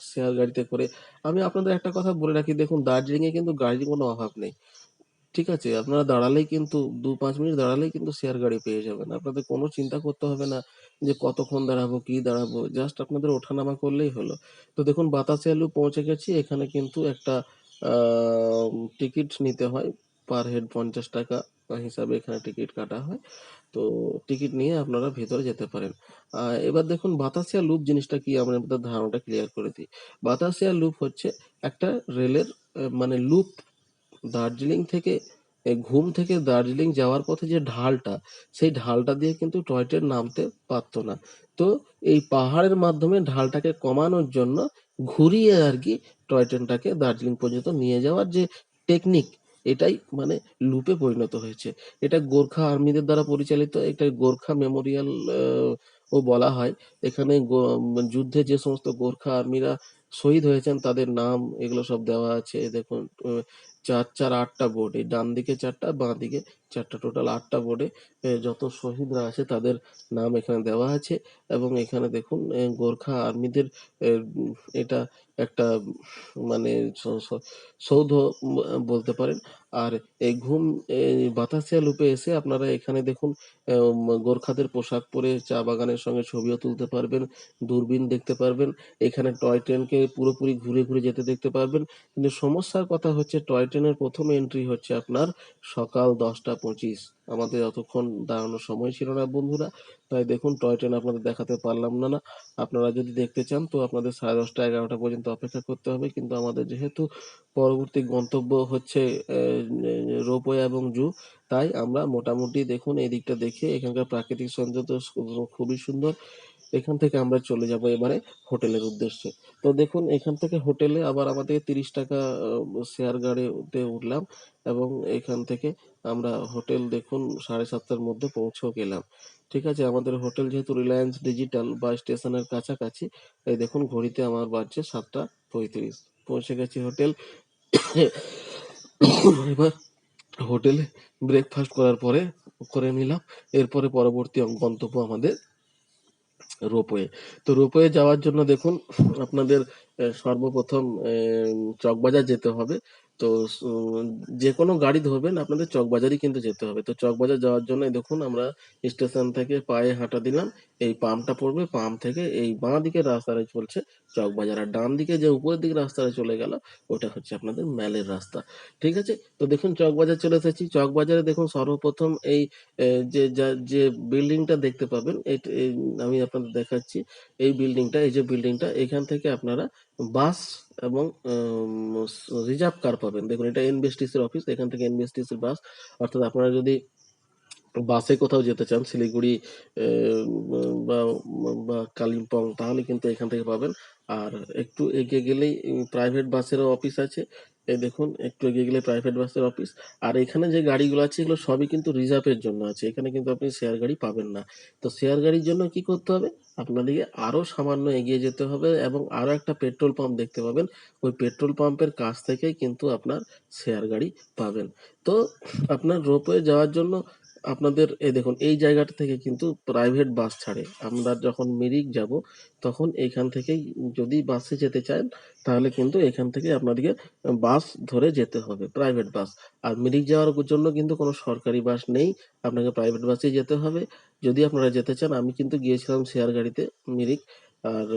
শেয়ার গাড়িতে করে, আমি আপনাদের একটা কথা বলে রাখি, দেখুন দার্জিলিংয়ে কিন্তু গাড়ির কোনো অভাব নেই। ঠিক আছে? আপনারা দাঁড়ালেই কিন্তু ২-৫ মিনিট দাঁড়ালেই কিন্তু শেয়ার গাড়ি পেয়ে যাবেন। আপনাদের কোনো চিন্তা করতে হবে না যে কতক্ষণ দাঁড়াবো, কি দাঁড়াবো। জাস্ট আপনাদের ওঠানামা করলেই হলো। তো দেখুন বাতাসিয়া লুপ পৌঁছে গেছি। এখানে কিন্তু একটা আ টিকিট নিতে হয়। পার হেড ৳৫০ হিসাবে এখানে টিকিট কাটা হয়। তো টিকিট নিয়ে আপনারা ভেতরে যেতে পারেন। এবার দেখুন বাতাসিয়া লুপ জিনিসটা কি, আমি আপনাদের ধারণাটা ক্লিয়ার করে দিই। বাতাসিয়া লুপ হচ্ছে একটা রেলের মানে লুপ। দার্জিলিং থেকে ঘুম থেকে দার্জিলিং যাওয়ার পথে যে ঢালটা, সেই ঢালটা দিয়ে কিন্তু টয় ট্রেন নামতে পারতো না। তো এই পাহাড়ের মাধ্যমে ঢালটাকে কমানোর জন্য ঘুরিয়ে আরকি টয় ট্রেনটাকে দার্জিলিং পর্যন্ত নিয়ে যাওয়ার যে টেকনিক, এটাই মানে লুপে পরিণত হয়েছে। এটা গোর্খা আর্মিদের দ্বারা পরিচালিত, এটা গোর্খা মেমোরিয়াল ও বলা হয়। এখানে যুদ্ধে যে সমস্ত গোর্খা আর্মিরা শহীদ হয়েছেন তাদের নাম এগুলো সব দেওয়া আছে। দেখুন ৪-৪-৮টা বোর্ড, এই ডান দিকে ৪টা, বাঁ দিকে ৪টা, টোটাল ৮টা বোর্ডে যত শহীদরা আছে তাদের নাম এখানে দেওয়া আছে। এবং এখানে দেখুন গোর্খা আর্মিদের এটা একটা মানে সৌধ বলতে পারেন। আর এই এই বাতাসিয়া লুপে এসে আপনারা এখানে দেখুন গোর্খাদের পোশাক পরে চা বাগানের সঙ্গে ছবিও তুলতে পারবেন, দূরবীন দেখতে পারবেন। এখানে টয় ট্রেনকে পুরোপুরি ঘুরে ঘুরে যেতে দেখতে পারবেন। কিন্তু সমস্যার কথা হচ্ছে টয় ট্রেনের প্রথম এন্ট্রি হচ্ছে আপনার সকাল 10টা 25। আমাদের অতক্ষণ দাঁড়ানোর সময় ছিল না বন্ধুরা, তাই দেখুন টয় ট্রেন আপনাদের দেখাতে পারলাম না। আপনারা যদি দেখতে চান তো আপনাদের 10:30-11টা পর্যন্ত অপেক্ষা করতে হবে। কিন্তু আমাদের যেহেতু পরবর্তী গন্তব্য হচ্ছে রোপওয়ে এবং জু, তাই আমরা মোটামুটি দেখুন এই দিকটা দেখে এখানকার প্রাকৃতিক সৌন্দর্য খুবই সুন্দর। এখান থেকে আমরা চলে যাব এবারে হোটেলের উদ্দেশ্যে। তো দেখুন এখান থেকে হোটেলে আবার আমাদের ৳৩০ শেয়ার গাড়িতে উঠলাম এবং এখান থেকে আমরা হোটেল দেখুন 7:30টার মধ্যে পৌঁছেও গেলাম। ঠিক আছে? আমাদের হোটেল যেহেতু রিলায়েন্স ডিজিটাল বা স্টেশনের কাছাকাছি, এই দেখুন ঘড়িতে আমার বাজছে 7টা 35। পৌঁছে গেছি হোটেল। এবার হোটেলে ব্রেকফাস্ট করার পরে করে নিলাম। এরপরে পরবর্তী গন্তব্য আমাদের রোপওয়ে। তো রোপওয়ে যাওয়ার জন্য দেখুন আপনাদের সর্বপ্রথম চকবাজার যেতে হবে। তো যেকোনো গাড়ি ধরবেন আপনাদের চকবাজারই কিন্তু যেতে হবে। তো চকবাজার যাওয়ার জন্য এই দেখুন আমরা স্টেশন থেকে পায়ে হাঁটা দিলাম। এই পাম্পটা পড়বে, পাম্প থেকে এই বাঁ দিকের রাস্তাটা চলছে চকবাজার। আর ডান দিকে যে উপরের দিকের রাস্তাটা চলে গেল ওটা হচ্ছে আপনাদের ম্যালের রাস্তা। ঠিক আছে? তো দেখুন চকবাজার চলে এসেছি। চকবাজারে দেখুন সর্বপ্রথম এই যে বিল্ডিংটা দেখতে পাবেন, আমি আপনাদের দেখাচ্ছি। এই যে বিল্ডিংটা, এখান থেকে আপনারা বাস এবং রিজার্ভ কার পাবেন। দেখুন এটা এনবিএসটিসির অফিস, এখান থেকে এনবিএসটিসির বাস। অর্থাৎ আপনারা যদি বাসে কোথাও যেতে চান শিলিগুড়ি বা কালিম্পং, তাহলে কিন্তু এখান থেকে পাবেন। আর একটু এগিয়ে গেলেই প্রাইভেট বাসেরও অফিস আছে। এই দেখুন একটু এগিয়ে গেলে প্রাইভেট বাসের অফিস। আর এখানে যে গাড়িগুলো আছে এগুলো সবই কিন্তু রিজার্ভের জন্য আছে। এখানে কিন্তু আপনি শেয়ার গাড়ি পাবেন না। তো শেয়ার গাড়ির জন্য কি করতে হবে? আপনাদেরকে আরো সামান্য এগিয়ে যেতে হবে এবং আরো একটা পেট্রোল পাম্প দেখতে পাবেন। ওই পেট্রোল পাম্পের কাছ থেকেই কিন্তু আপনার শেয়ার গাড়ি পাবেন। তো আপনার রোপওয়ে যাওয়ার জন্য আপনাদের এই দেখুন এই জায়গাটা থেকে কিন্তু প্রাইভেট বাস ছাড়ে। আমরা যখন মিরিক যাব তখন এইখান থেকেই, যদি বাসে যেতে চান তাহলে কিন্তু এখান থেকে আপনাদেরকে বাস ধরে যেতে হবে, প্রাইভেট বাস। আর মিরিক যাওয়ার জন্য কিন্তু কোনো সরকারি বাস নেই, আপনাকে প্রাইভেট বাসেই যেতে হবে। যদি আপনারা যেতে চান, আমি কিন্তু গিয়েছিলাম শেয়ার গাড়িতে মিরিক। আর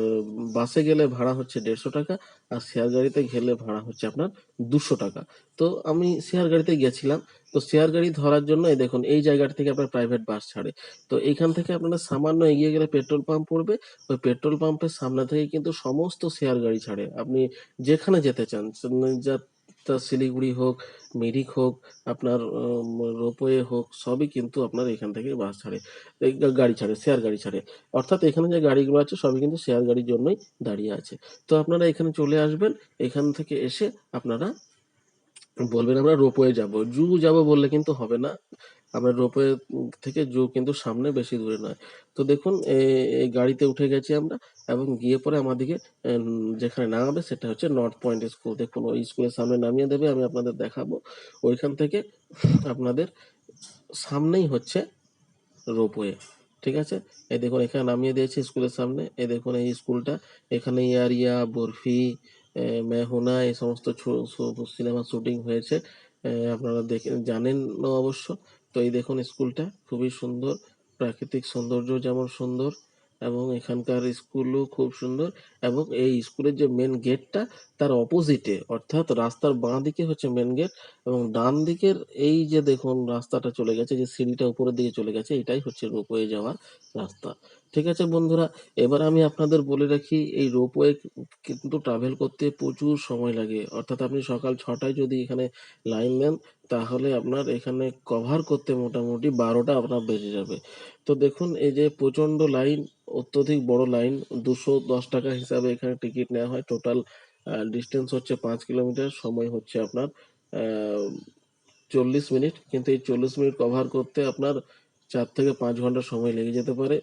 বাসে গেলে ভাড়া হচ্ছে ৳150, আর শেয়ার গাড়িতে গেলে ভাড়া হচ্ছে আপনার ৳200। তো আমি শেয়ার গাড়িতে গেছিলাম। তো শেয়ার গাড়ি ধরার জন্য এই দেখুন এই জায়গাটা থেকে আপনার প্রাইভেট বাস ছাড়ে। তো এইখান থেকে আপনারা সামান্য এগিয়ে গেলে পেট্রোল পাম্প পড়বে। ওই পেট্রোল পাম্পের সামনে থেকে কিন্তু সমস্ত শেয়ার গাড়ি ছাড়ে। আপনি যেখানে যেতে চান, তা শিলিগুড়ি হোক, মিরিক হোক, আপনার রোপওয়ে হোক, সবই কিন্তু আপনার এখান থেকে বাস ছাড়ে, এই গাড়ি ছাড়ে, শেয়ার গাড়ি ছাড়ে। অর্থাৎ এখানে যে গাড়িগুলো আছে সবই কিন্তু শেয়ার গাড়ির জন্যই দাঁড়িয়ে আছে। তো আপনারা এখানে চলে আসবেন। এখান থেকে এসে আপনারা বলবেন আমরা রোপওয়ে যাব, জু যাব বললে কিন্তু হবে না। আমরা রোপওয়ে থেকে জু কিন্তু সামনে, বেশি দূরে নয়। তো দেখুন এই গাড়িতে উঠে গেছি আমরা এবং গিয়ে পরে আমাদেরকে যেখানে নামাবে সেটা হচ্ছে নর্থ পয়েন্ট স্কুল। দেখুন ওই স্কুলের সামনে নামিয়ে দেবে, আমি আপনাদের দেখাবো। ওইখান থেকে আপনাদের সামনেই হচ্ছে রোপওয়ে। ঠিক আছে? এই দেখুন এখানে নামিয়ে দিয়েছি স্কুলের সামনে। এই দেখুন এই স্কুলটা। এখানে 'ইয়ারিয়া', 'বরফি', 'मैं हूं ना' এই সমস্ত সিনেমার শুটিং হয়েছে। আপনারা দেখে জানেনও অবশ্য। তো এই দেখুন স্কুলটা খুবই সুন্দর। প্রাকৃতিক সৌন্দর্য যেমন সুন্দর এবং এখানকার স্কুলও খুব সুন্দর, এবং এই স্কুলের যে মেন গেটটা তার অপোজিটে, অর্থাৎ রাস্তার বাঁ দিকে হচ্ছে মেন গেট, এবং ডান দিকের এই যে দেখুন রাস্তাটা চলে গেছে, যে সিঁড়িটা উপরের দিকে চলে গেছে, এটাই হচ্ছে রোপওয়ে যাওয়ার রাস্তা। ঠিক আছে বন্ধুরা, এবার আমি আপনাদের বলে রাখি এই রোপওয়ে কিন্তু ট্রাভেল করতে প্রচুর সময় লাগে। অর্থাৎ আপনি সকাল 6টায় যদি এখানে লাইন নেন, তাহলে আপনার এখানে কভার করতে মোটামুটি 12টা আপনার বেজে যাবে। তো দেখুন এই যে প্রচন্ড লাইন, অত্যধিক বড় লাইন, 210 টাকা হিসাবে এখানে টিকিট নেওয়া হয়। টোটাল ডিস্টেন্স হচ্ছে 5 কিলোমিটার, সময় হচ্ছে আপনার 40 মিনিট, কিন্তু এই 40 মিনিট কভার করতে আপনার 4 থেকে 5 ঘন্টা সময় লেগে যেতে পারে।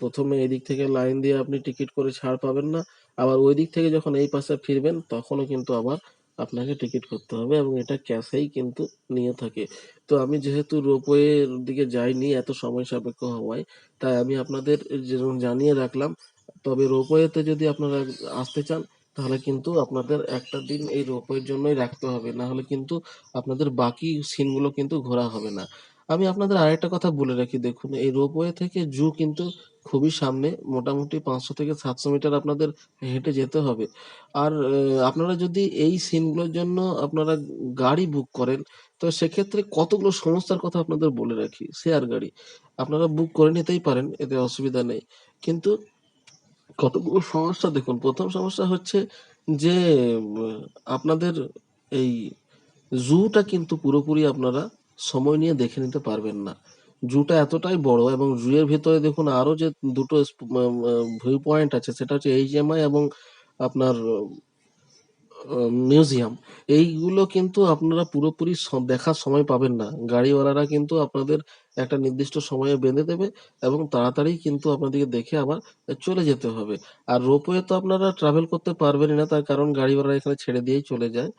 প্রথমে এদিক থেকে লাইন দিয়ে আপনি টিকিট করে ছাড় পাবেন না, আবার ওই দিক থেকে যখন এই পাশে ফিরবেন তখনও কিন্তু আবার আপনাকে টিকিট করতে হবে, এবং এটা ক্যাশেই কিন্তু নিয়ে থাকে। তো আমি যেহেতু রোপওয়ের দিকে যাইনি এত সময় সাপেক্ষ হওয়ায়, তাই আমি আপনাদের যেরকম জানিয়ে রাখলাম। তবে রোপওয়েতে যদি আপনারা আসতে চান, তাহলে কিন্তু আপনাদের একটা দিন এই রোপওয়ের জন্যই রাখতে হবে, না হলে কিন্তু আপনাদের বাকি সিনগুলো কিন্তু ঘোরা হবে না। আমি আপনাদের আরেকটা কথা বলে রাখি, দেখুন এই রোপওয়ে থেকে জু কিন্তু খুবই সামনে, মোটামুটি 500 থেকে 700 মিটার আপনাদের হেঁটে যেতে হবে। আর আপনারা যদি এই সিনগুলোর জন্য আপনারা গাড়ি বুক করেন, তো সেক্ষেত্রে কতগুলো সমস্যার কথা আপনাদের বলে রাখি। শেয়ার গাড়ি আপনারা বুক করে নিতেই পারেন, এতে অসুবিধা নেই, কিন্তু কতগুলো সমস্যা দেখুন। প্রথম সমস্যা হচ্ছে যে উম, আপনাদের এই জুটা কিন্তু পুরোপুরি আপনারা সময় নিয়ে দেখে নিতে পারবেন না। জুটা এতটাই বড়, এবং জু এর ভেতরে দেখুন আরো যে দুটো ভিউ পয়েন্ট আছে, সেটা হচ্ছে এইচএমআই এবং আপনার মিউজিয়াম। এইগুলো কিন্তু আপনারা পুরোপুরি দেখার সময় পাবেন না। গাড়িওয়ালারা কিন্তু আপনাদের একটা নির্দিষ্ট সময়ে বেঁধে দেবে, এবং তাড়াতাড়ি কিন্তু আপনাদেরকে দেখে আবার চলে যেতে হবে। আর রোপওয়ে তো আপনারা ট্রাভেল করতে পারবেনই না, তার কারণ গাড়িওয়ালারা এখানে ছেড়ে দিয়েই চলে যায়।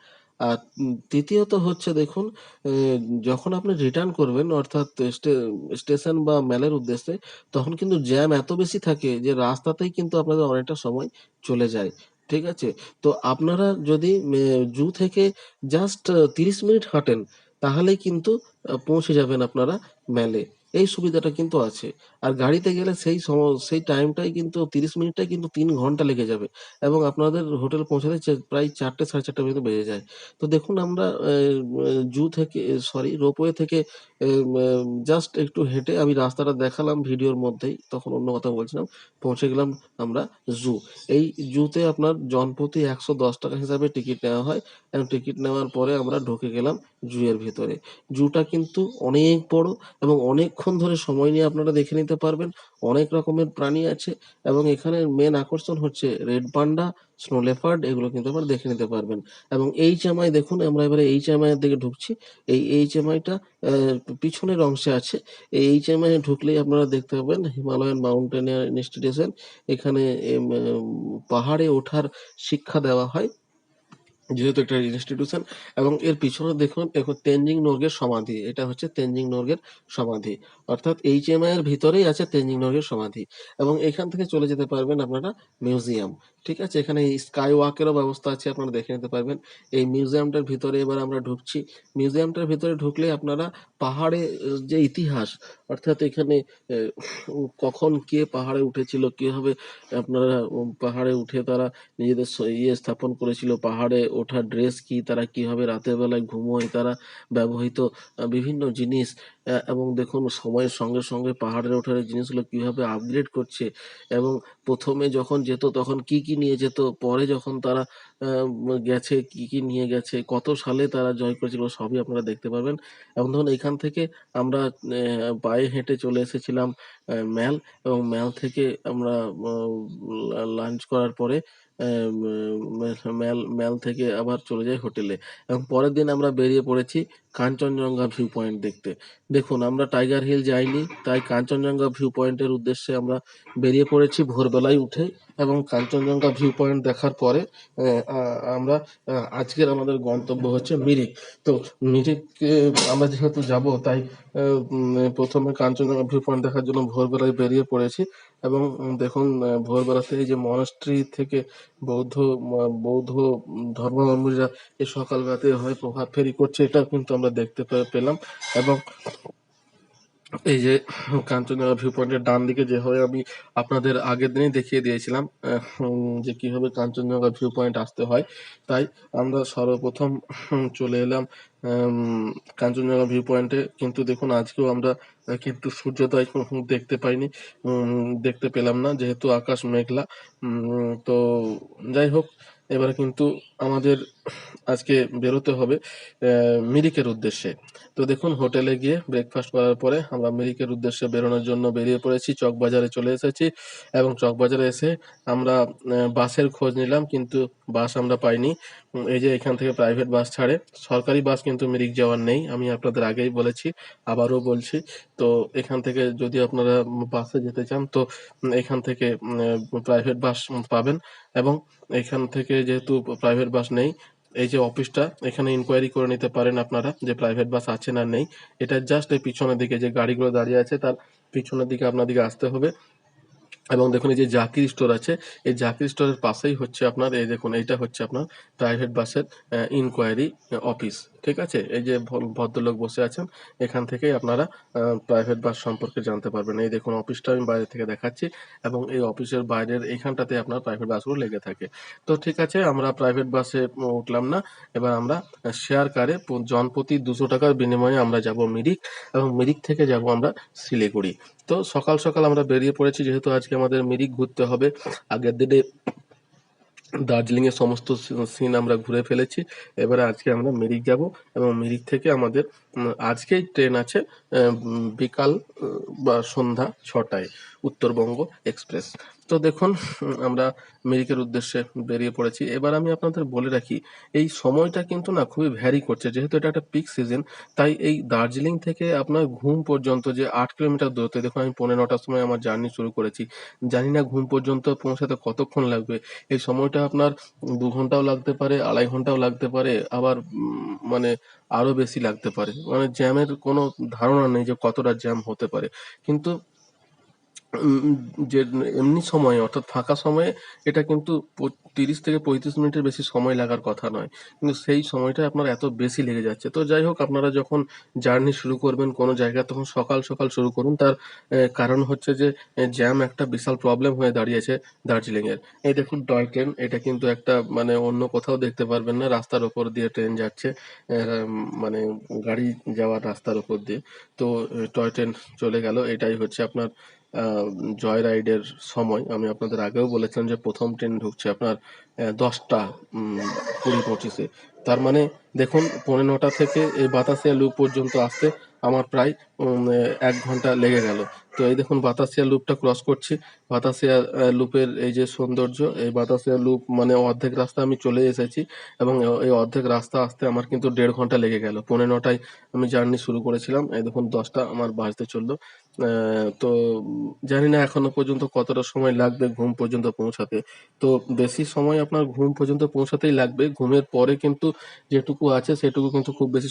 আর তৃতীয়ত হচ্ছে দেখুন, যখন আপনি রিটার্ন করবেন, অর্থাৎ স্টেশন বা মেলের উদ্দেশ্যে, তখন কিন্তু জ্যাম এত বেশি থাকে যে রাস্তাতেই কিন্তু আপনাদের অনেকটা সময় চলে যায়। ঠিক আছে? তো আপনারা যদি জু থেকে জাস্ট 30 মিনিট হাঁটেন, তাহলেই কিন্তু পৌঁছে যাবেন আপনারা মেলে। এই সুবিধাটা কিন্তু আছে। আর গাড়িতে গেলে সেই টাইমটাই কিন্তু 30 মিনিটটাই কিন্তু 3 ঘন্টা লেগে যাবে, এবং আপনাদের হোটেল পৌঁছাতে প্রায় 4টে সাড়ে 4টে পর্যন্ত বেজে যায়। তো দেখুন আমরা জু থেকে, সরি, রোপওয়ে থেকে জাস্ট একটু হেঁটে আমি রাস্তাটা দেখালাম ভিডিওর মধ্যেই, তখন অন্য কথা বলছিলাম। পৌঁছে গেলাম আমরা জু। এই জুতে আপনার জনপ্রতি 110 টাকা হিসাবে টিকিট নেওয়া হয়, এবং টিকিট নেওয়ার পরে আমরা ঢুকে গেলাম জু এর ভিতরে। জুটা কিন্তু অনেক বড়, এবং অনেকক্ষণ ধরে সময় নিয়ে আপনারা দেখে নিতে পারবেন। অনেক রকমের প্রাণী আছে, এবং এখানের মেন আকর্ষণ হচ্ছে রেড পান্ডা, স্নো লেপার্ড, এগুলো কিন্তু আপনারা দেখে নিতে পারবেন। এবং এইচএমআই দেখুন, আমরা এবারে এইচএমআই এর দিকে ঢুকছি। এই এইচএমআইটা পিছনের অংশে আছে। এই এইচএমআই এ ঢুকলেই আপনারা দেখতে পাবেন হিমালয়ান মাউন্টেনিয়ার ইনস্টিটিউশন। এখানে পাহাড়ে ওঠার শিক্ষা দেওয়া হয়, যেহেতু একটা ইনস্টিটিউশন। এবং এর পিছনে দেখুন এখন তেনজিং নোরগের সমাধি, এটা হচ্ছে তেনজিং নোরগের সমাধি, অর্থাৎ এইচএমআই এর ভিতরেই আছে তেনজিং নোরগের সমাধি। এবং এখান থেকে চলে যেতে পারবেন আপনারা মিউজিয়াম। ঠিক আছে, এখানে স্কাই ওয়াকেরও ব্যবস্থা আছে, আপনারা দেখে নিতে পারবেন। এই মিউজিয়ামটার ভিতরে এবার আমরা ঢুকছি। মিউজিয়ামটার ভিতরে ঢুকলে আপনারা পাহাড়ে যে ইতিহাস, অর্থাৎ এখানে কখন কে পাহাড়ে উঠেছিল, কিভাবে আপনারা পাহাড়ে উঠে তারা নিজেদের স্থাপন করেছিল, পাহাড়ে ওঠার ড্রেস কি, তারা কিভাবে রাতের বেলায় ঘুমোয়, তারা ব্যবহৃত বিভিন্ন জিনিস, এবং দেখুন সময়ের সঙ্গে সঙ্গে পাহাড়ে ওঠার এই জিনিসগুলো কিভাবে আপগ্রেড করছে, এবং প্রথমে যখন যেত তখন কি কি নিয়ে যেত, পরে যখন তারা গেছে কি কি নিয়ে গেছে, কত সালে তারা জয় করেছিল, সবই আপনারা দেখতে পারবেন। এবং ধরুন এখান থেকে আমরা পায়ে হেঁটে চলে এসেছিলাম ম্যাল, এবং ম্যাল থেকে আমরা লাঞ্চ করার পরে ম্যাল থেকে আবার চলে যাই হোটেলে এবং পরের দিন আমরা বেরিয়ে পড়েছি কাঞ্চনজঙ্ঘা ভিউ পয়েন্ট দেখতে। দেখুন আমরা টাইগার হিল যাইনি, তাই কাঞ্চনজঙ্ঘা ভিউ পয়েন্টের উদ্দেশ্যে আমরা বেরিয়ে পড়েছি ভোরবেলায় উঠে এবং কাঞ্চনজঙ্ঘা ভিউ পয়েন্ট দেখার পরে আমরা আজকের আমাদের গন্তব্য হচ্ছে মিরিক। তো মিরিকে আমরা যেহেতু যাব তাই প্রথমে কাঞ্চনজঙ্ঘা ভিউ পয়েন্ট দেখার জন্য ভোরবেলায় বেরিয়ে পড়েছি এবং দেখুন ভোরবেলাতে এই যে মনাস্ট্রি থেকে বৌদ্ধ বৌদ্ধ ধর্মাবলম্বীরা এই সকালবেলাতে হয় প্রভাত ফেরি করছে, এটা কিন্তু আমরা দেখতে পেলাম। এবং এই যে কাঞ্চনজঙ্ঘা ভিউ পয়েন্টের ডান দিকে যেভাবে আমি আপনাদের আগের দিনই দেখিয়ে দিয়েছিলাম যে কিভাবে কাঞ্চনজঙ্ঘা ভিউ পয়েন্ট আসতে হয়, তাই আমরা সর্বপ্রথম চলে এলাম কাঞ্চনজঙ্ঘা ভিউ পয়েন্টে। কিন্তু দেখুন আজকেও আমরা কিন্তু সূর্যোদয় দেখতে পাইনি, দেখতে পেলাম না, যেহেতু আকাশ মেঘলা। তো যাই হোক, এবারে কিন্তু আমাদের আজকে বেরোতে হবে মিরিকের উদ্দেশ্যে। তো দেখুন হোটেলে গিয়ে ব্রেকফাস্ট করার পরে আমরা মিরিকের উদ্দেশ্যে বেরোনোর জন্য বেরিয়ে পড়েছি, চকবাজারে চলে এসেছি এবং চকবাজারে এসে আমরা বাসের খোঁজ নিলাম, কিন্তু বাস আমরা পাইনি। এই যে এখান থেকে প্রাইভেট বাস ছাড়ে, সরকারি বাস কিন্তু মিরিক যাওয়ার নেই, আমি আপনাদের আগেই বলেছি, আবারও বলছি। তো এখান থেকে যদি আপনারা বাসে যেতে চান তো এখান থেকে প্রাইভেট বাস পাবেন এবং এখান থেকে যেহেতু প্রাইভেট বাস নেই, এই যে অফিসটা এখানে ইনকোয়ারি করে নিতে পারেন আপনারা যে প্রাইভেট বাস আছে না নেই। এটা জাস্ট এই পিছনের দিকে যে গাড়িগুলো দাঁড়িয়ে আছে তার পিছনের দিকে আপনাদেরকে আসতে হবে এবং দেখুন এই যে জাকির স্টোর আছে, এই জাকির স্টোরের পাশেই হচ্ছে আপনার, এই দেখুন এইটা হচ্ছে আপনার প্রাইভেট বাসের ইনকোয়ারি অফিস। ঠিক আছে, এই যে ভদ্রলোক বসে আছেন, এখান থেকেই আপনারা প্রাইভেট বাস সম্পর্কে জানতে পারবেন। এই দেখুন অফিসটা আমি বাইরে থেকে দেখাচ্ছি এবং এই অফিসের বাইরের এইখানটাতে আপনার প্রাইভেট বাসগুলো লেগে থাকে। তো ঠিক আছে, আমরা প্রাইভেট বাসে উঠলাম না, এবার আমরা শেয়ার কারে জনপ্রতি 200 টাকার বিনিময়ে আমরা যাব মিরিক এবং মিরিক থেকে যাব আমরা শিলিগুড়ি। তো সকাল সকাল আমরা বেরিয়ে পড়েছি, যেহেতু আজকে আমাদের মিরিক ঘুরতে হবে। আগের দিনে দার্জিলিং এর সমস্ত সিন আমরা ঘুরে ফেলেছি, এবারে আজকে আমরা মিরিক যাব এবং মিরিক থেকে আমাদের আজকেই ট্রেন আছে বিকাল বা সন্ধ্যা 6টায়, উত্তরবঙ্গ এক্সপ্রেস। তো দেখুন আমরা মিরিকের উদ্দেশ্যে বেরিয়ে পড়েছি। এবার আমি আপনাদের বলে রাখি, এই সময়টা কিন্তু না খুবই ভ্যারি করছে, যেহেতু এটা একটা পিক সিজন, তাই এই দার্জিলিং থেকে আপনার ঘুম পর্যন্ত যে 8 কিলোমিটার দূরত্ব, দেখুন আমি 9:45টার সময় আমার জার্নি শুরু করেছি, জানি না ঘুম পর্যন্ত পৌঁছাতে কতক্ষণ লাগবে। এই সময়টা আপনার 2 ঘন্টাও লাগতে পারে, 2.5 ঘন্টাও লাগতে পারে, আবার মানে আরো বেশি লাগতে পারে। মানে জ্যামের কোনো ধারণা নেই যে কতটা জ্যাম হতে পারে। কিন্তু উম, যে এমনি সময়ে অর্থাৎ ফাঁকা সময়ে এটা কিন্তু 30 থেকে 35 মিনিটের বেশি সময় লাগার কথা নয়, কিন্তু সেই সময়টা আপনার এত বেশি লেগে যাচ্ছে। তো যাই হোক, আপনারা যখন জার্নি শুরু করবেন কোনো জায়গায় তখন সকাল সকাল শুরু করুন, তার কারণ হচ্ছে যে জ্যাম একটা বিশাল প্রবলেম হয়ে দাঁড়িয়েছে দার্জিলিং এর। এই দেখুন টয় ট্রেন, এটা কিন্তু একটা মানে অন্য কোথাও দেখতে পারবেন না, রাস্তার ওপর দিয়ে ট্রেন যাচ্ছে, মানে গাড়ি যাওয়ার রাস্তার ওপর দিয়ে। তো টয় ট্রেন চলে গেল, এটাই হচ্ছে আপনার জয় রাইডের সময়। আমি আপনাদের আগেও বলেছিলাম যে প্রথম ট্রেন ঢুকছে আপনার 10টা 20-25-এ। তার মানে দেখুন 9:45 থেকে এই বাতাসিয়া লুপ পর্যন্ত আসতে আমার প্রায় 1 ঘন্টা লেগে গেল। তো এই দেখুন বাতাসিয়া লুপটা ক্রস করছি, বাতাসিয়া লুপের এই যে সৌন্দর্য, এই বাতাসিয়া লুপ মানে অর্ধেক রাস্তা আমি চলে এসেছি এবং এই অর্ধেক রাস্তা আসতে আমার কিন্তু 1.5 ঘন্টা লেগে গেল। 9:45টায় আমি জার্নি শুরু করেছিলাম, এই দেখুন 10টা আমার বাজতে চললো। তো জানি না এখনো পর্যন্ত কতটা সময় লাগবে ঘুম পর্যন্ত পৌঁছাতে। তো বেশি সময় আপনার ঘুম পর্যন্ত পৌঁছাতেই লাগবে, ঘুমের পরে কিন্তু যেটুকু আছে সেটুকু কিন্তু খুব বেশি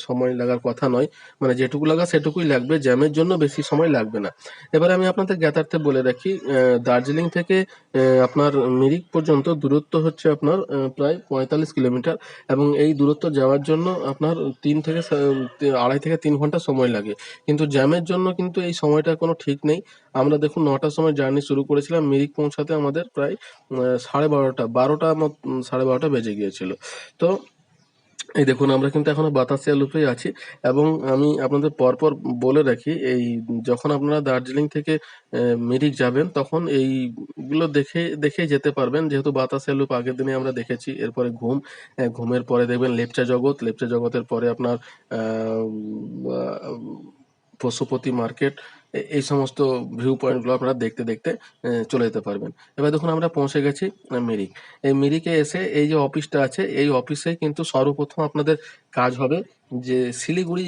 সময় লাগার কথা নয়, মানে যেটুকু লাগা সেটুকুই লাগবে, জ্যামের জন্য বেশি সময় লাগবে না। এবারে আমি আপনাদের জ্ঞাতার্থে বলে রাখি, দার্জিলিং থেকে আপনার মিরিক পর্যন্ত দূরত্ব হচ্ছে আপনার প্রায় 45 কিলোমিটার এবং এই দূরত্ব যাওয়ার জন্য আপনার 2.5 থেকে 3 ঘন্টা সময় লাগে, কিন্তু জ্যামের জন্য কিন্তু এই সময়টার কোনো ঠিক নেই। আমরা দেখুন 9টার সময় জার্নি শুরু করেছিলাম, মিরিক পৌঁছাতে আমাদের প্রায় 12:30 বেজে গিয়েছিল। তো এই দেখুন আমরা কিন্তু এখনো বাতাসিয়া লুপেই আছি এবং আমি আপনাদের পরপর বলে রাখি, এই যখন আপনারা দার্জিলিং থেকে মিরিক যাবেন তখন এইগুলো দেখে যেতে পারবেন, যেহেতু বাতাসিয়া লুপ আগের দিনে আমরা দেখেছি। এরপরে ঘুমের পরে দেখবেন লেপচা জগতের পরে আপনার আহ, পশুপতি মার্কেট, এই সমস্ত ভিউ পয়েন্টগুলো আপনারা দেখতে দেখতে চলে যেতে পারবেন। এবার দেখুন আমরা পৌঁছে গেছি মিরিক। এই মিরিকে এসে এই যে অফিসটা আছে, এই অফিসে কিন্তু সর্বপ্রথম আপনাদের কাজ হবে যে শিলিগুড়ি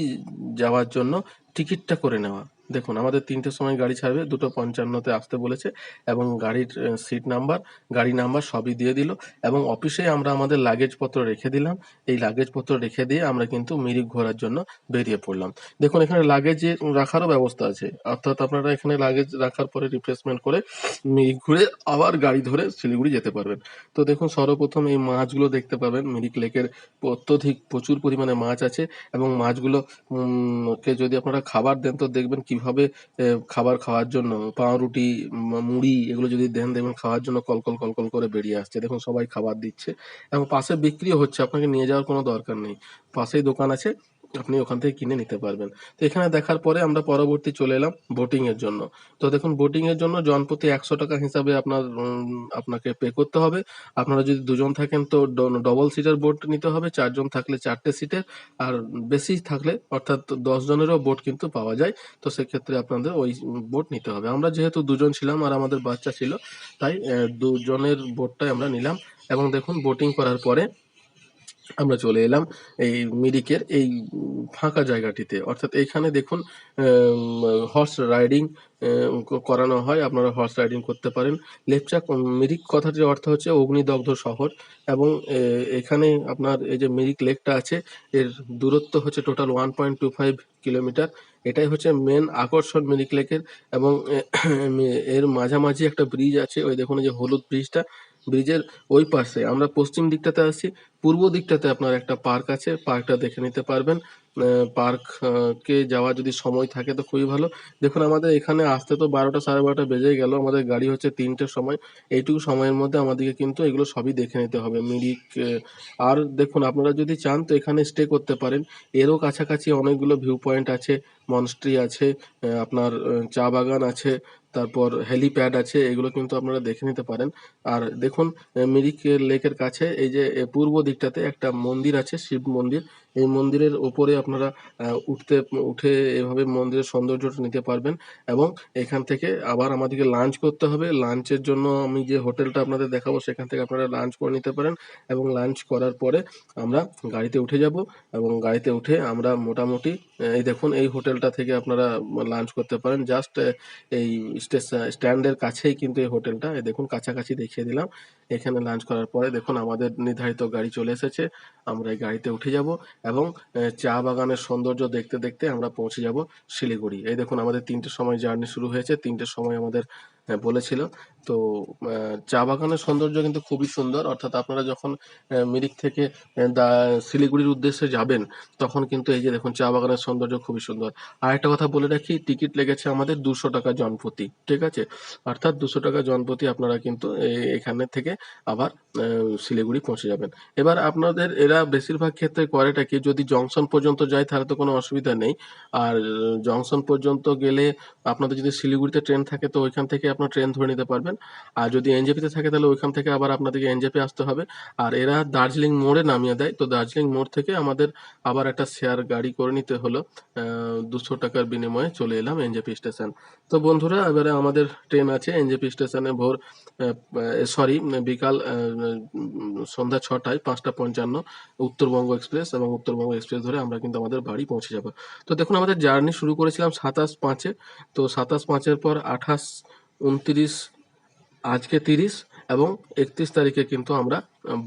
যাওয়ার জন্য টিকিটটা করে নেওয়া। দেখুন আমাদের ৩টের সময় গাড়ি ছাড়বে, 2:55-তে আসতে বলেছে এবং গাড়ির সিট নাম্বার, গাড়ি নাম্বার সবই দিয়ে দিল এবং অফিসেই আমরা আমাদের লাগেজপত্র রেখে দিলাম। এই লাগেজপত্র রেখে দিয়ে আমরা কিন্তু মিরিক ঘোরার জন্য বেরিয়ে পড়লাম। দেখুন এখানে লাগেজ রাখারও ব্যবস্থা আছে, অর্থাৎ আপনারা এখানে লাগেজ রাখার পরে রিপ্লেসমেন্ট করে মিরিক ঘুরে আবার গাড়ি ধরে শিলিগুড়ি যেতে পারবেন। তো দেখুন সর্বপ্রথম এই মাছগুলো দেখতে পাবেন, মিরিক লেকের অত্যধিক প্রচুর পরিমাণে মাছ আছে এবং মাছগুলো কে যদি আপনারা খাবার দেন তো দেখবেন কিভাবে খাবার খাওয়ার জন্য পাউরুটি, মুড়ি এগুলো যদি দেন দেখবেন খাওয়ার জন্য কলকল কলকল করে বেরিয়ে আসছে। দেখুন সবাই খাবার দিচ্ছে এবং পাশে বিক্রিও হচ্ছে, আপনাকে নিয়ে যাওয়ার কোনো দরকার নেই, পাশেই দোকান আছে, আপনি ওখান থেকে কিনে নিতে পারবেন। তো এখানে দেখার পরে আমরা পরবর্তী চলে এলাম বোটিং এর জন্য। তো দেখুন বোটিং এর জন্য জনপ্রতি ১০০ টাকা হিসাবে আপনাকে পে করতে হবে। আপনারা যদি দুজন থাকেন তো ডবল সিটের বোট নিতে হবে, ৪ জন থাকলে ৪টে সিটের, আর বেশি থাকলে অর্থাৎ ১০ জনেরও বোট কিন্তু পাওয়া যায়। তো সেক্ষেত্রে আপনাদের ওই বোট নিতে হবে। আমরা যেহেতু দুজন ছিলাম আর আমাদের বাচ্চা ছিল, তাই দুজনের বোটটাই আমরা নিলাম এবং দেখুন বোটিং করার পরে আমরা চলে এলাম এই মিরিকের এই ফাঁকা জায়গাটিতে, অর্থাৎ এইখানে দেখুন হর্স রাইডিং করানো হয়, আপনারা হর্স রাইডিং করতে পারেন। লেপচা মিরিক কথাটির অর্থ হচ্ছে অগ্নিদগ্ধ শহর এবং এখানে আপনার এই যে মিরিক লেকটা আছে এর দূরত্ব হচ্ছে টোটাল 1.25 কিলোমিটার। এটাই হচ্ছে মেন আকর্ষণ মিরিক লেকের এবং এর মাঝামাঝি একটা ব্রিজ আছে, ওই দেখুন এই যে হলুদ ব্রিজটা, ব্রিজের ওই পাশে আমরা পশ্চিম দিকটাতে আসছি, পূর্ব দিকটাতে আপনার একটা পার্ক আছে, পার্কটা দেখে নিতে পারবেন। পার্ক কে যাওয়ার যদি সময় থাকে তো খুবই ভালো। দেখুন আমাদের এখানে আসতে তো ১২টা ১২:৩০ বেজে গেল, আমাদের গাড়ি হচ্ছে ৩টের সময়। এইটুকু সময়ের মধ্যে আমাদেরকে কিন্তু এগুলো সবই দেখে নিতে হবে মিরিক। আর দেখুন আপনারা যদি চান তো এখানে স্টে করতে পারেন। এরও কাছাকাছি অনেকগুলো ভিউ পয়েন্ট আছে, মনস্ট্রি আছে, আপনার চা বাগান আছে, তারপর হেলিপ্যাড আছে, এগুলো কিন্তু আপনারা দেখে নিতে পারেন। আর দেখুন মিরিক লেকের কাছে এই যে পূর্ব দিকটাতে একটা মন্দির আছে, শিব মন্দির। এই মন্দিরের ওপরে আপনারা উঠে এভাবে মন্দিরের সৌন্দর্যটা নিতে পারবেন এবং এখান থেকে আবার আমাদেরকে লাঞ্চ করতে হবে। লাঞ্চের জন্য আমি যে হোটেলটা আপনাদের দেখাবো সেখান থেকে আপনারা লাঞ্চ করে নিতে পারেন এবং লাঞ্চ করার পরে আমরা গাড়িতে উঠে যাব এবং গাড়িতে উঠে আমরা মোটামুটি এই দেখুন এই হোটেলটা থেকে আপনারা লাঞ্চ করতে পারেন। জাস্ট এই স্ট্যান্ডের কাছেই কিন্তু এই হোটেলটা, এই দেখুন কাছাকাছি দেখিয়ে দিলাম। এখানে লাঞ্চ করার পরে দেখুন আমাদের নির্ধারিত গাড়ি চলে এসেছে, আমরা এই গাড়িতে উঠে যাব এবং চা বাগানের সৌন্দর্য দেখতে দেখতে আমরা পৌঁছে যাব শিলিগুড়ি। এই দেখুন আমাদের ৩টের সময় জার্নি শুরু হয়েছে, ৩টের সময় আমাদের বলেছিল। তো চা বাগানের সৌন্দর্য কিন্তু খুবই সুন্দর, অর্থাৎ আপনারা যখন মিরিক থেকে শিলিগুড়ির উদ্দেশ্যে যাবেন তখন কিন্তু এই যে দেখুন চা বাগানের সৌন্দর্য খুবই সুন্দর। আর একটা কথা বলে রাখি, টিকিট লেগেছে আমাদের ২০০ টাকা জনপ্রতি, ঠিক আছে? অর্থাৎ ২০০ টাকা জনপ্রতি আপনারা কিন্তু এখানে থেকে আবার শিলিগুড়ি পৌঁছে যাবেন। এবার আপনাদের এরা বেশিরভাগ ক্ষেত্রে করেটা কি, যদি জংশন পর্যন্ত যায় তাহলে তো কোনো অসুবিধা নেই। আর জংশন পর্যন্ত গেলে আপনাদের যদি শিলিগুড়িতে ট্রেন থাকে তো ওইখান থেকে আপনার ট্রেন ধরে নিতে পারবেন। আর যদি এনজেপিতে থাকে তাহলে ওইখান থেকে আবার আপনাদেরকে এনজেপি আসতে হবে। আর এরা দার্জিলিং মোড়ে নামিয়ে দেয়, তো দার্জিলিং মোড় থেকে আমাদের আবার একটা শেয়ার গাড়ি করে নিতে হলো। ২০০ টাকার বিনিময়ে চলে এলাম এনজেপি স্টেশন। তো বন্ধুরা এবারে আমাদের ট্রেন আছে এনজেপি স্টেশনে ভোর বিকাল সন্ধ্যা ৬টায় ৫:৫৫ উত্তরবঙ্গ এক্সপ্রেস, এবং উত্তরবঙ্গ এক্সপ্রেস ধরে আমরা কিন্তু আমাদের বাড়ি পৌঁছে যাব। তো দেখুন আমাদের জার্নি শুরু করেছিলাম ২৭/৫-এ, তো ২৭/৫-এর পর ২৮, ২৯, আজকে ৩০ এবং ৩১ তারিখে কিন্তু আমরা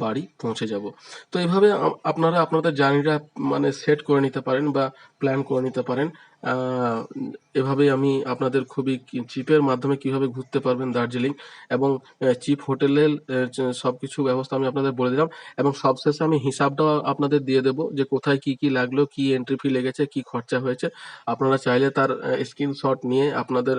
বাড়ি পৌঁছে যাব। তো এইভাবে আপনারা আপনাদের জার্নিটা মানে সেট করে নিতে পারেন বা প্ল্যান করে নিতে পারেন। এভাবেই আমি আপনাদের খুবই চিপের মাধ্যমে কিভাবে ঘুরতে পারবেন দার্জিলিং এবং চিপ হোটেলের সবকিছু ব্যবস্থা আমি আপনাদের বলে দিলাম এবং সবশেষে আমি হিসাবটাও আপনাদের দিয়ে দেবো যে কোথায় কি কি লাগলো, কি এন্ট্রি ফি লেগেছে, কি খরচা হয়েছে। আপনারা চাইলে তার স্ক্রিনশট নিয়ে আপনাদের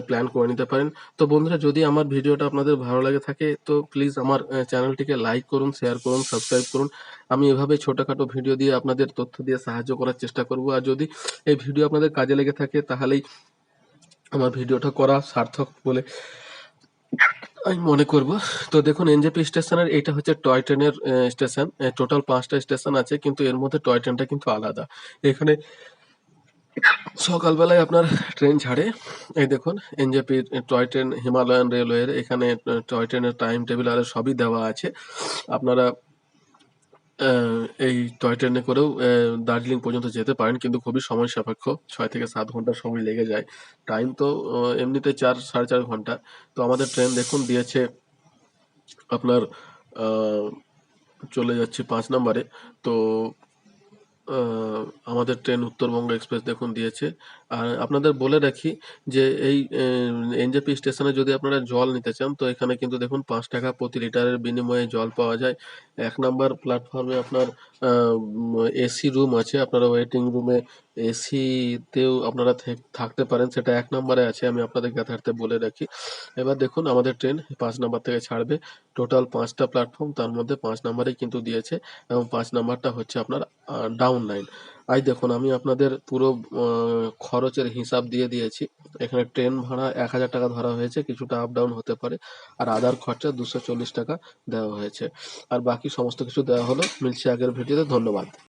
প্ল্যান করে নিতে পারেন। তো বন্ধুরা যদি আমার ভিডিওটা আপনাদের ভালো লাগে থাকে তো প্লিজ আমার চ্যানেলটিকে লাইক করুন, শেয়ার করুন, সাবস্ক্রাইব করুন। আমি এভাবে ছোটোখাটো ভিডিও দিয়ে আপনাদের তথ্য দিয়ে সাহায্য করার চেষ্টা করব। আর যদি এই ভিডিও আপনাদের কাজে লেগে থাকে তাহলেই আমার ভিডিওটা করা সার্থক বলে আমি মনে করব। তো দেখুন এনজেপি স্টেশনের এইটা হচ্ছে টয় ট্রেনের স্টেশন। টোটাল 5টা স্টেশন আছে কিন্তু এর মধ্যে টয় ট্রেনটা কিন্তু আলাদা। এখানে সকালবেলায় আপনার ট্রেন ছাড়ে। এই দেখুন এনজেপির টয় ট্রেন হিমালয়ান রেলওয়ের এখানে টয় ট্রেনের টাইম টেবিল আর সবই দেওয়া আছে। আপনারা এই টয় ট্রেনে করেও দার্জিলিং পর্যন্ত যেতে পারেন, কিন্তু খুবই সময় সাপেক্ষ। 6 থেকে 7 ঘন্টা সময় লেগে যায়। টাইম তো এমনিতে 4 সাড়ে 4 ঘন্টা। তো আমাদের ট্রেন দেখুন দিয়েছে আপনার আহ, চলে যাচ্ছে 5 নম্বরে। তো আহ, আমাদের ট্রেন উত্তরবঙ্গ এক্সপ্রেস দেখুন দিয়েছে। আর আপনাদের বলে রাখি যে এই এনজেপি স্টেশনে যদি আপনারা জল নিতে চান, তো এখানে কিন্তু দেখুন 5 টাকা প্রতি লিটারের বিনিময়ে জল পাওয়া যায়। 1 নম্বর প্ল্যাটফর্মে আপনার এসি রুম আছে, আপনারা ওয়েটিং রুমে এসিতেও আপনারা থাকতে পারেন, সেটা 1 নম্বরে আছে, আমি আপনাদের যথার্থে বলে রাখি। এবার দেখুন আমাদের ট্রেন 5 নম্বর থেকে ছাড়বে। টোটাল 5টা প্ল্যাটফর্ম, তার মধ্যে 5 নম্বরেই কিন্তু দিয়েছে, এবং 5 নম্বরটা হচ্ছে আপনার ডাউন লাইন। দেখুন আমি আপনাদের পুরো খরচের হিসাব দিয়ে দিয়েছি। এখানে ট্রেন ভাড়া 1,000 টাকা ধরা হয়েছে, কিছুটা আপ ডাউন হতে পারে। আর আদার খরচা 240 টাকা দেওয়া হয়েছে। আর বাকি সমস্ত কিছু দেওয়া হলো। মিলছে আগের ভিডিওতে। ধন্যবাদ।